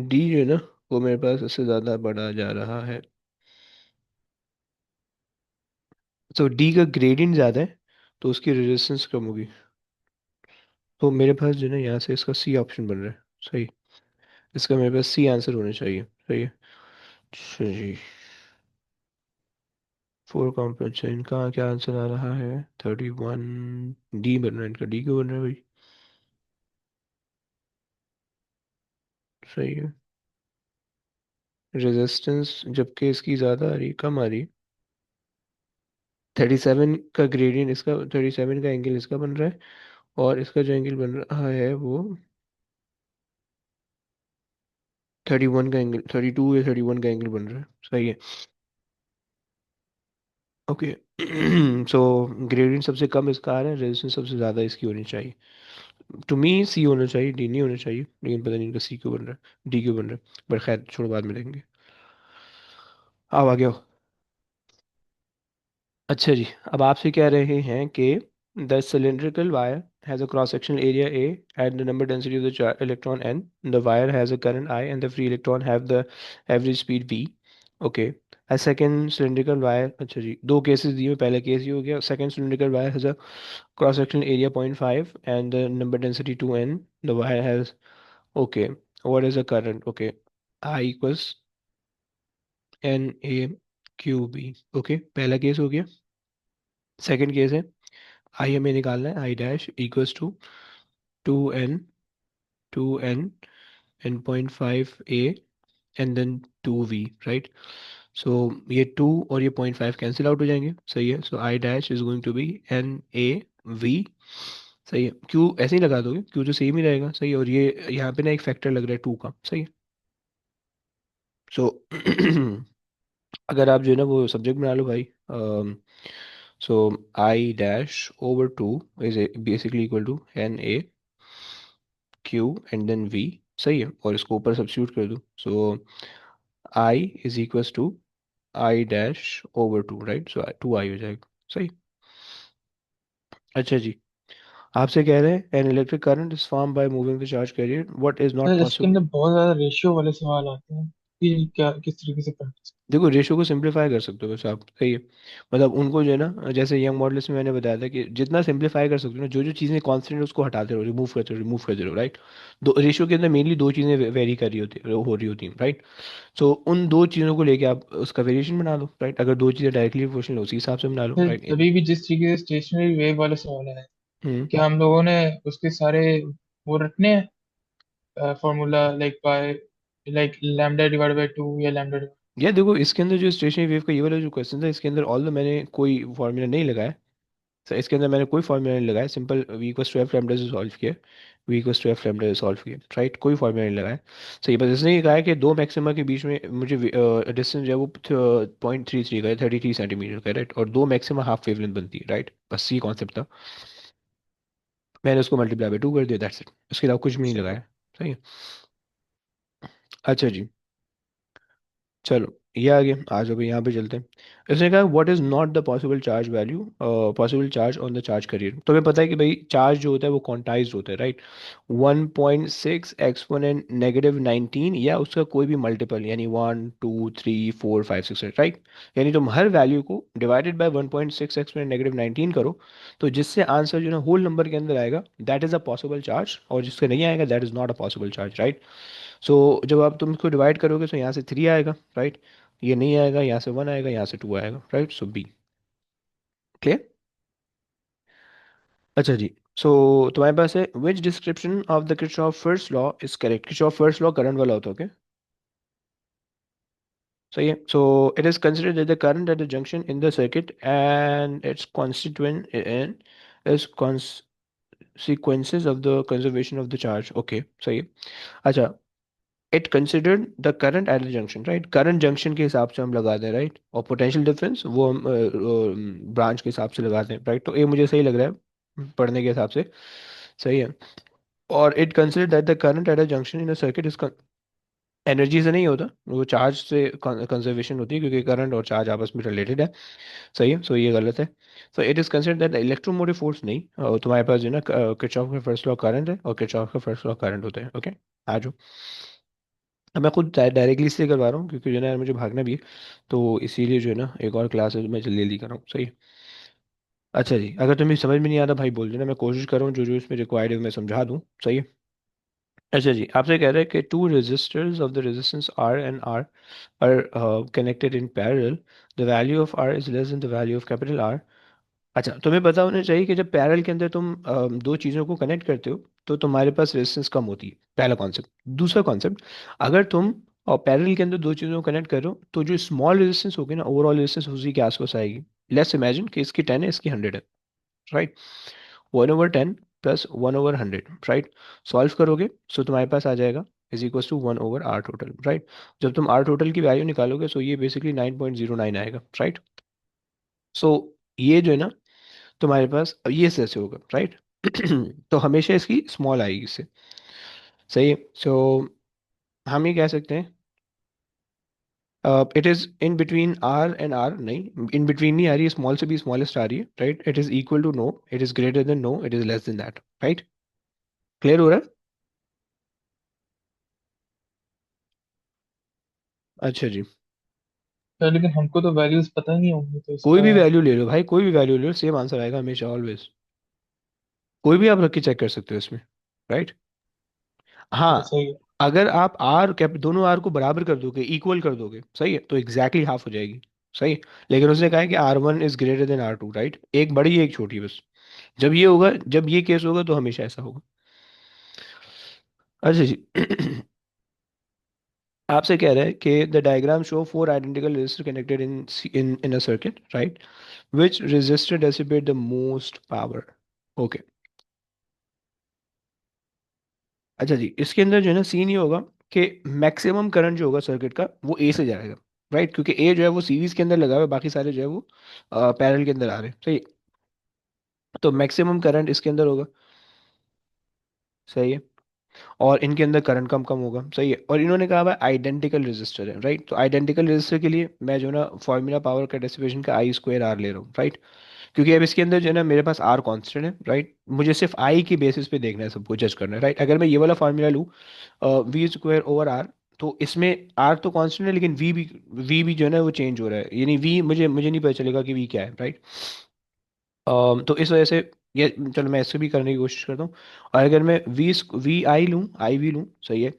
डी जो है ना वो मेरे पास इससे ज़्यादा बढ़ा जा रहा है। तो डी का ग्रेडियंट ज़्यादा है तो उसकी रेजिस्टेंस कम होगी। तो मेरे पास जो है ना यहाँ से इसका सी ऑप्शन बन रहा है, सही। इसका मेरे पास सी आंसर होना चाहिए, सही है। अच्छा जी। 4 कॉम्प्लेक्स है इनका, क्या आंसर आ रहा है? 31। डी बन रहा है इनका, डी क्यों बन रहा है भाई? सही है। रेजिस्टेंस जबकि इसकी ज़्यादा आ रही, कम आ रही। 37 का ग्रेडियंट इसका, 37 का एंगल इसका बन रहा है, और इसका जो एंगल बन रहा है वो 31 का एंगल, 32 या 31 का एंगल बन रहा है, सही है। ओके। सो ग्रेडियंट सबसे कम इसका आ रहा है, रेजिस्टेंस सबसे ज़्यादा इसकी होनी चाहिए। टू मी सी होना चाहिए, डी नहीं होना चाहिए, लेकिन पता नहीं इनका सी क्यों बन रहा है, डी क्यों बन रहा है, पर खैर छोड़ो, बाद में देखेंगे। अब आ गया। अच्छा जी। अब आपसे कह रहे हैं कि the cylindrical wire has a cross sectional area A and the number density of the electron n. The wire has a current I and the free electron have the average speed v. Okay. A second cylindrical wire, अच्छा जी, दो cases दिए हुए, पहला case ये हो गया। Second cylindrical wire has a cross sectional area 0.5 and the number density 2n. The wire has, okay, what is the current? Okay, I equals n a q b. Okay, पहला case हो गया। Second case है, I हमें निकालना है, I dash equals to 2n, 2n and 0.5 a and then 2v, right. So ये 2 और ये 0.5 कैंसिल आउट हो जाएंगे, सही है। So I dash is going to be n a v, सही है। क्यू ऐसे ही लगा दोगे, क्यू तो सेम ही रहेगा, सही है। और ये यहाँ पे ना एक फैक्टर लग रहा है 2 का, सही है। सो अगर आप जो है ना वो सब्जेक्ट बना लो भाई, so I dash over 2 is basically equal to n a q and then v, सही है। और इसको ऊपर सब्स्टिट्यूट कर दूँ, so i is equals to I dash over 2, right. So 2i हो जाएगा, सही। अच्छा जी। आपसे कह रहे हैं an electric current is form by moving the charge carrier, what is not sir इसके पॉसिबल। अंदर बहुत ज्यादा रेशियो वाले सवाल आते हैं कि क्या किस तरीके से प्रैक्टिस। देखो रेशियो को सिंपलीफाई कर सकते हो बस आप, सही है। मतलब उनको जो है ना, जैसे यंग मॉडल्स में मैंने बताया था कि जितना सिंपलीफाई कर सकते हो ना, जो जो चीज़ें कांस्टेंट है उसको हटाते रहो, रिमूव करते रहो, राइट। दो रेशियो के अंदर मेनली दो चीज़ें वेरी कर रही होती हो रही होती हैं, राइट। सो उन दो चीज़ों को लेके आप उसका वेरिएशन बना लो, राइट। अगर दो चीज़ें डायरेक्टली प्रोपोर्शनल उसी हिसाब से बना लो, सर राइट। तभी भी जिस तरीके से स्टेशनरी वेव वाले सवाल है, हम्म। क्या हम लोगों ने उसके सारे वो रखने हैं formula, like by, like lambda divide by 2 या लैम्डा। ये देखो इसके अंदर जो स्टेशनरी वेव का ये वाला जो क्वेश्चन था, इसके अंदर ऑल मैंने कोई फॉर्मूला नहीं लगाया। सर इसके अंदर मैंने कोई फॉर्मूला नहीं लगाया, simple V equals to F lambda से सॉल्व किया। V equals to F lambda से सॉल्व किया, राइट, कोई फॉर्मूला नहीं लगाया। सही, बस इसने ये कहा है कि दो मैक्सिमा के बीच में मुझे डिस्टेंस जो है वो 0.33 का है, 33 सेंटीमीटर का, राइट, और दो मैक्सिमा हाफ वेवलेंथ बनती है, राइट, बस ये कॉन्सेप्ट था। मैंने उसको मल्टीप्लाई बाय 2 कर दिया, दैट्स इट, उसके अलावा कुछ भी नहीं लगाया। सही है। अच्छा जी, चलो ये आ गया, आ जाओ भाई यहाँ पे चलते हैं। इसने कहा what is not the possible charge value, possible charge on the charge carrier. तुम्हें पता है कि भाई चार्ज जो होता है वो क्वांटाइज्ड होता है, राइट, 1.6 एक्सपोनेंट -19 या उसका कोई भी मल्टीपल, यानी 1 2 3 4 5 6, राइट। यानी तुम हर वैल्यू को डिवाइडेड बाय 1.6 एक्सपोनेंट -19 करो, तो जिससे आंसर जो है ना होल नंबर के अंदर आएगा that is a possible charge, और जिसका नहीं आएगा that is not a possible charge, right. So जब आप तुम इसको डिवाइड करोगे तो यहाँ से 3 आएगा, राइट, ये नहीं आएगा, यहाँ से 1 आएगा, यहाँ से 2 आएगा, राइट, सो बी। क्लियर। अच्छा जी, सो तुम्हारे पास है which description of the Kirchhoff first law is correct. Kirchhoff first law current वाला होता है, ओके, सही है। So it is considered that the current at the junction in the circuit and its constituent in is consequences of the conservation of the charge, okay, सही है। अच्छा, it considered the current at the junction, right, current junction के हिसाब से हम लगाते हैं, right, और पोटेंशियल डिफरेंस वो हम ब्रांच के हिसाब से लगाते हैं, राइट, तो ये मुझे सही लग रहा है पढ़ने के हिसाब से, सही है। और it consider that the current at a junction in a circuit is, energy से नहीं होता वो, चार्ज से कंजर्वेशन होती है, क्योंकि करंट और चार्ज आपस में रिलेटेड है, सही है, सो ये गलत है। So it is consider that electromotive force नहीं, तुम्हारे पास जो है ना किरचॉफ का फर्स्ट लॉ करंट है और किरचॉफ का फर्स्ट लॉ करंट होता है, ओके। आ जाओ, अब मैं खुद डायरेक्टली इसलिए करवा रहा हूँ क्योंकि जो है ना यार मुझे भागना भी है, तो इसीलिए जो है ना एक और क्लास है जो मैं जल्दी जल्दी कर रहा हूँ, सही है। अच्छा जी, अगर तुम्हें समझ में नहीं आता भाई बोल देना, मैं कोशिश कर रहा हूँ जो जो इसमें रिक्वायर्ड है मैं समझा दूँ, सही है। अच्छा जी, आपसे कह रहे हैं कि two resistors of the resistance R and R are connected in parallel, the value of R is less than the value of capital R। अच्छा, तुम्हें पता होना चाहिए कि जब पैरेलल के अंदर तुम दो चीज़ों को कनेक्ट करते हो तो तुम्हारे पास रेजिस्टेंस कम होती है, पहला कॉन्सेप्ट। दूसरा कॉन्सेप्ट, अगर तुम और पैरेलल के अंदर दो चीज़ों को कनेक्ट करो तो जो स्मॉल रेजिस्टेंस होगी ना, ओवरऑल रेजिस्टेंस उसी के आसपास आएगी। लेट्स इमेजिन कि इसकी 10 है, इसकी 100 है, राइट, 1/10 प्लस 1/100, राइट, सॉल्व करोगे सो तुम्हारे पास आ जाएगा is equal to 1/R total, right. जब तुम आर टोटल की वैल्यू निकालोगे सो ये बेसिकली 9.09 आएगा, राइट। सो ये जो है ना तुम्हारे पास अब ये ऐसे होगा, राइट। तो हमेशा इसकी स्मॉल आएगी इससे, सही है। सो हम ये कह सकते हैं it is in between R and R, नहीं इन बिटवीन नहीं आ रही है, स्मॉल से भी स्मॉलेस्ट आ रही है, right. It is equal to no, it is greater than no, it is less than that, right. Clear हो रहा है। अच्छा जी, यार लेकिन हमको तो वैल्यूज पता ही नहीं होंगी तो कोई इसका। भी वैल्यू ले लो भाई, कोई भी वैल्यू ले लो, सेम आंसर आएगा हमेशा, ऑलवेज। कोई भी आप रख के चेक कर सकते हो इसमें, राइट। अच्छा हाँ, सही है। अगर आप आर कैप दोनों आर को बराबर कर दोगे, इक्वल कर दोगे, सही है, तो एग्जैक्टली हाफ हो जाएगी, सही है। लेकिन उसने कहा है कि R1 is greater then R2, right, एक बड़ी एक छोटी बस। जब ये होगा, जब ये केस होगा तो हमेशा ऐसा होगा। अच्छा जी, आपसे कह रहा है कि the diagram show four identical resistor connected in a circuit, right, which resistor dissipate the most power, okay. अच्छा जी, इसके अंदर जो है ना सीन ये होगा कि मैक्सिमम करंट जो होगा सर्किट का वो ए से जाएगा, राइट, क्योंकि ए जो है वो सीरीज के अंदर लगा हुआ है, बाकी सारे जो है वो पैरेलल के अंदर आ रहे हैं, सही है। तो मैक्सिमम करंट इसके अंदर होगा, सही है, और इनके अंदर करंट कम कम होगा, सही है। और इन्होंने कहा हुआ आइडेंटिकल रेजिस्टर है, राइट, तो आइडेंटिकल रेजिस्टर के लिए मैं जो है ना फॉर्मूला पावर का डिसिपेशन का I² R ले रहा हूँ, राइट। क्योंकि अब इसके अंदर जो है ना मेरे पास आर कांस्टेंट है, राइट, मुझे सिर्फ आई की बेसिस पे देखना है, सबको जज करना है, राइट। अगर मैं ये वाला फार्मूला लूँ V² / R, तो इसमें आर तो कांस्टेंट है लेकिन वी भी जो है ना वो चेंज हो रहा है, यानी वी मुझे मुझे नहीं पता चलेगा कि वी क्या है, राइट। तो इस वजह से ये, चलो मैं इससे भी करने की कोशिश करता हूँ। और अगर मैं वी आई लूँ, आई वी लूँ, सही है,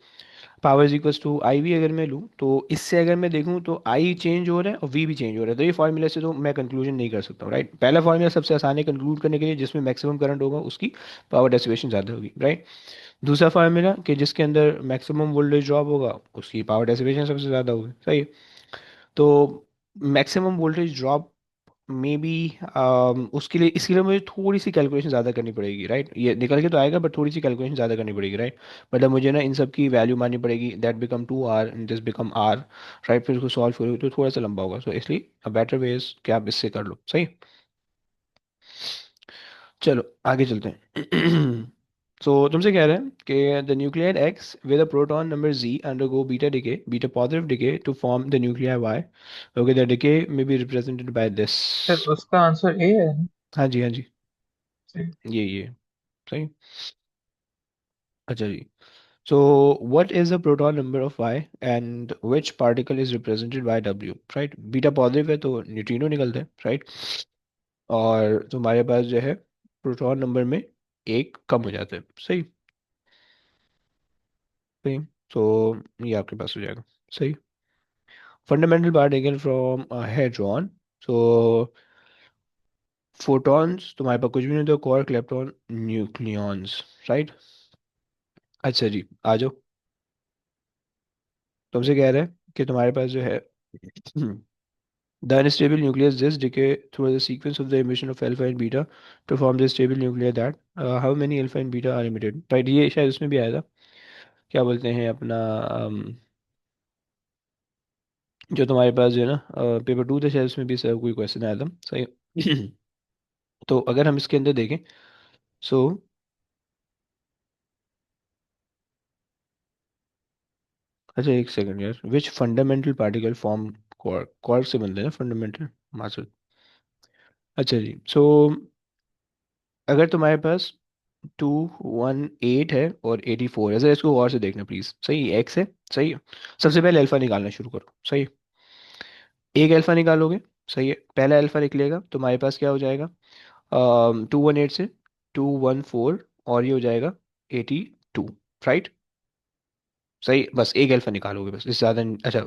power is equals to I V अगर मैं लूँ, तो इससे अगर मैं देखूँ तो आई चेंज हो रहा है और वी भी चेंज हो रहा है, तो ये फार्मूला से तो मैं कंक्लूजन नहीं कर सकता हूँ, राइट। पहला फार्मूला सबसे आसान है कंक्लूड करने के लिए, जिसमें मैक्सिमम करंट होगा उसकी पावर डेसिपेशन ज़्यादा होगी, राइट। दूसरा फार्मूला कि जिसके अंदर मैक्सिमम वोल्टेज ड्रॉप होगा उसकी पावर डेसिपेशन सबसे ज़्यादा होगी, सही है। तो maximum voltage drop may be उसके लिए, इसके लिए मुझे थोड़ी सी कैलकुलेशन ज़्यादा करनी पड़ेगी, राइट? ये निकल के तो आएगा बट थोड़ी सी कैलकुलेशन ज़्यादा करनी पड़ेगी, राइट? मतलब मुझे ना इन सब की वैल्यू माननी पड़ेगी, that become 2R and this become R, right? फिर उसको सॉल्व करोगे तो थोड़ा सा लंबा होगा, सो इसलिए बेटर वे इज कि आप इससे कर लो, सही। चलो आगे चलते हैं। सो तुमसे कह रहे हैं कि the nuclear x with a proton number Z undergo beta decay, beta positive decay to form the nuclei Y. Okay, the decay may be represented by this. Sir उसका आंसर ए है। हाँ जी, हाँ जी, सही। ये सही। अच्छा जी। So what is the proton number of Y and which particle is represented by W? Right? Beta positive है तो न्यूट्रिनो निकलते हैं, राइट? और तुम्हारे पास जो है प्रोटॉन नंबर में एक कम हो जाता है, सही सही। तो ये आपके पास हो जाएगा, सही। Fundamental part again from hadron. So photons तुम्हारे पास कुछ भी नहीं होता, क्वार्क, लेप्टॉन, न्यूक्लियॉन्स, राइट? अच्छा जी, आ जाओ। तुमसे कह रहे हैं कि तुम्हारे पास जो है the unstable nucleus just decay through the sequence of the emission of alpha and beta to form the stable nuclei that how many alpha and beta are emitted, right? ये शायद उसमें भी आया था, क्या बोलते हैं अपना जो तुम्हारे पास जो है ना पेपर 2 था शायद, उसमें भी सर कोई क्वेश्चन आया था, सही। तो अगर हम इसके अंदर देखें, सो अच्छा एक सेकंड यार, which fundamental particle form quark, quark से बनते हैं ना फंडामेंटल मास। अच्छा जी, सो अगर तुम्हारे पास 218 है और 84 है, सर इसको गौर से देखना प्लीज, सही? एक्स है, सही। सबसे पहले अल्फा निकालना शुरू करो, सही। एक अल्फा निकालोगे, सही है, पहला अल्फा निकलेगा, तुम्हारे पास क्या हो जाएगा? 218 से 214, और ये हो जाएगा 82, राइट? सही, बस एक अल्फा निकालोगे बस, इससे ज़्यादा अच्छा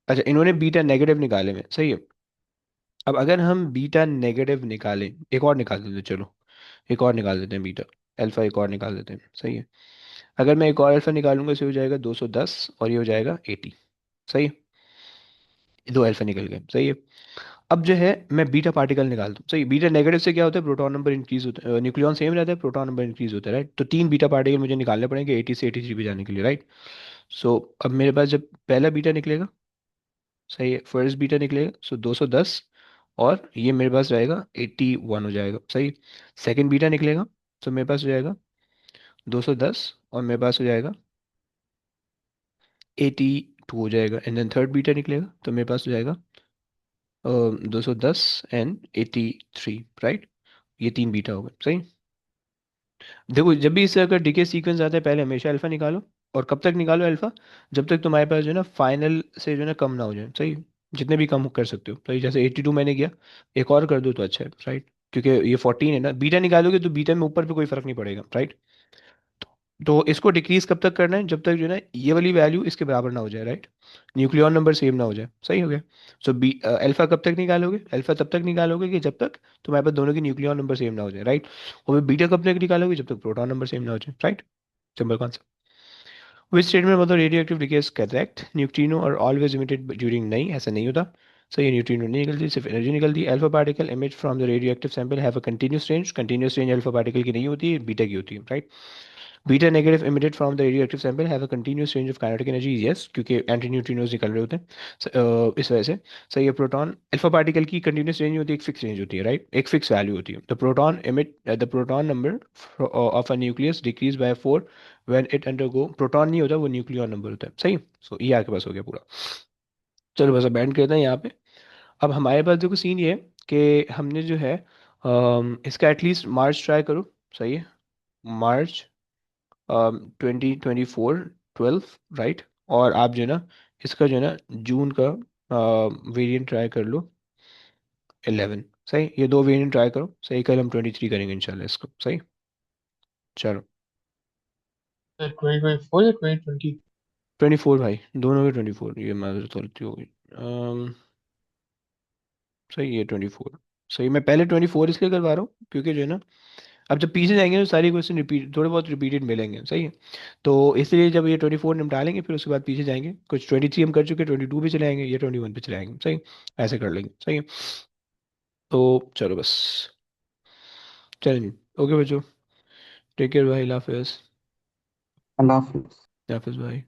अच्छा इन्होंने बीटा नेगेटिव निकाले में, सही है। अब अगर हम बीटा नेगेटिव निकालें, एक और निकाल देते हैं, चलो एक और निकाल देते हैं बीटा अल्फा, एक और निकाल देते हैं, सही है। अगर मैं एक और अल्फा निकालूंगा, इसे हो जाएगा 210 और ये हो जाएगा 80, सही है। दो अल्फा निकल गए, सही है। अब जो है मैं बीटा पार्टिकल निकाल दूँ, सही। बीटा नेगेटिव से क्या होता है, प्रोटॉन नंबर इंक्रीज होता है, न्यूक्लियॉन सेम रहता है, प्रोटॉन नंबर इंक्रीज होता है, राइट? तो तीन बीटा पार्टिकल मुझे निकालने पड़ेंगे 80 से 83 पे जाने के लिए, राइट? सो अब मेरे पास जब पहला बीटा निकलेगा, सही है, फर्स्ट बीटा निकलेगा, सो 210, और ये मेरे पास रहेगा 81 हो जाएगा, सही। सेकंड बीटा निकलेगा, तो मेरे पास हो जाएगा 210, और मेरे पास हो जाएगा 82 हो जाएगा, एंड देन थर्ड बीटा निकलेगा, तो मेरे पास हो जाएगा 210 एंड 83, राइट? ये तीन बीटा हो गए, सही। देखो जब भी इस तरह का डीके सीक्वेंस आता है, पहले हमेशा अल्फा निकालो, और कब तक निकालो अल्फा? जब तक तुम्हारे पास जो है ना फाइनल से जो है ना कम ना हो जाए, सही। जितने भी कम कर सकते हो, सही। जैसे 82 मैंने किया, एक और कर दो तो अच्छा है, राइट? क्योंकि ये 14 है ना, बीटा निकालोगे तो बीटा में ऊपर पे कोई फर्क नहीं पड़ेगा, राइट? तो इसको डिक्रीज कब तक करना है? जब तक जो है ना ये वाली वैल्यू इसके बराबर ना हो जाए, राइट? न्यूक्लियॉन नंबर सेम ना हो जाए, सही हो गया। सो बी अल्फा कब तक निकालोगे? अल्फा तब तक निकालोगे कि जब तक तुम्हारे पास दोनों की न्यूक्लियॉन नंबर सेम ना हो जाए, राइट? और बीटा कब तक निकालोगे? जब तक प्रोटॉन नंबर सेम ना हो जाए, right? Simple concept. Which statement मतलब radio active decay is correct? Neutrino और ऑलवेज इमिटेड ड्यूरिंग, नहीं ऐसा नहीं होता, सही। न्यूट्रिनो नहीं निकलती, सिर्फ एनर्जी निकलती है। Alpha particle emit from the radio active sample have a continuous range, continuous range alpha particle की नहीं होती है, बीटा की होती है, right? Beta negative emitted from the radioactive sample have a continuous range of kinetic energy, yes, क्योंकि anti neutrinos निकल रहे होते हैं, इस वजह से, सही है। प्रोटॉन अल्फा पार्टिकल की कंटिन्यूस रेंज होती है, एक फिक्स रेंज होती है, राइट? एक फिक्स वैल्यू होती है। The proton emit the proton number of a nucleus decrease by 4 when it undergo, proton नहीं होता, वो न्यूक्लियॉन नंबर होता है, सही। सो ये आपके पास हो गया पूरा। चलो बस अब बैंड करते हैं यहाँ पे। अब हमारे पास देखो सीन ये है कि हमने जो है इसका एटलीस्ट मार्च ट्राई करो, सही है। मार्च 2024 12, राइट? और आप जो है ना इसका जो है ना जून का वेरिएंट ट्राई कर लो 11, सही। ये दो वेरिएंट ट्राई करो, सही। कल हम 23 करेंगे इंशाल्लाह इसको, सही। चलो 2024 या 2020? 24 भाई, दोनों के 24, ये माजरत गलती हो गई। सही है 24, सही। मैं पहले 24 इसलिए करवा रहा हूँ क्योंकि जो है ना अब जब पीछे जाएंगे तो सारी क्वेश्चन रिपीट, थोड़े बहुत रिपीटेड मिलेंगे, सही है। तो इसलिए जब ये 24 निपटालेंगे फिर उसके बाद पीछे जाएंगे, कुछ 23 हम कर चुके, 22 पे चले आएंगे, ये 21 पे चले आएंगे, सही। ऐसे कर लेंगे, सही है। तो चलो बस, चलें। ओके बच्चों, टेक केयर भाई, हाफिज़। अल्लाह हाफिज। हाफिज़ भाई।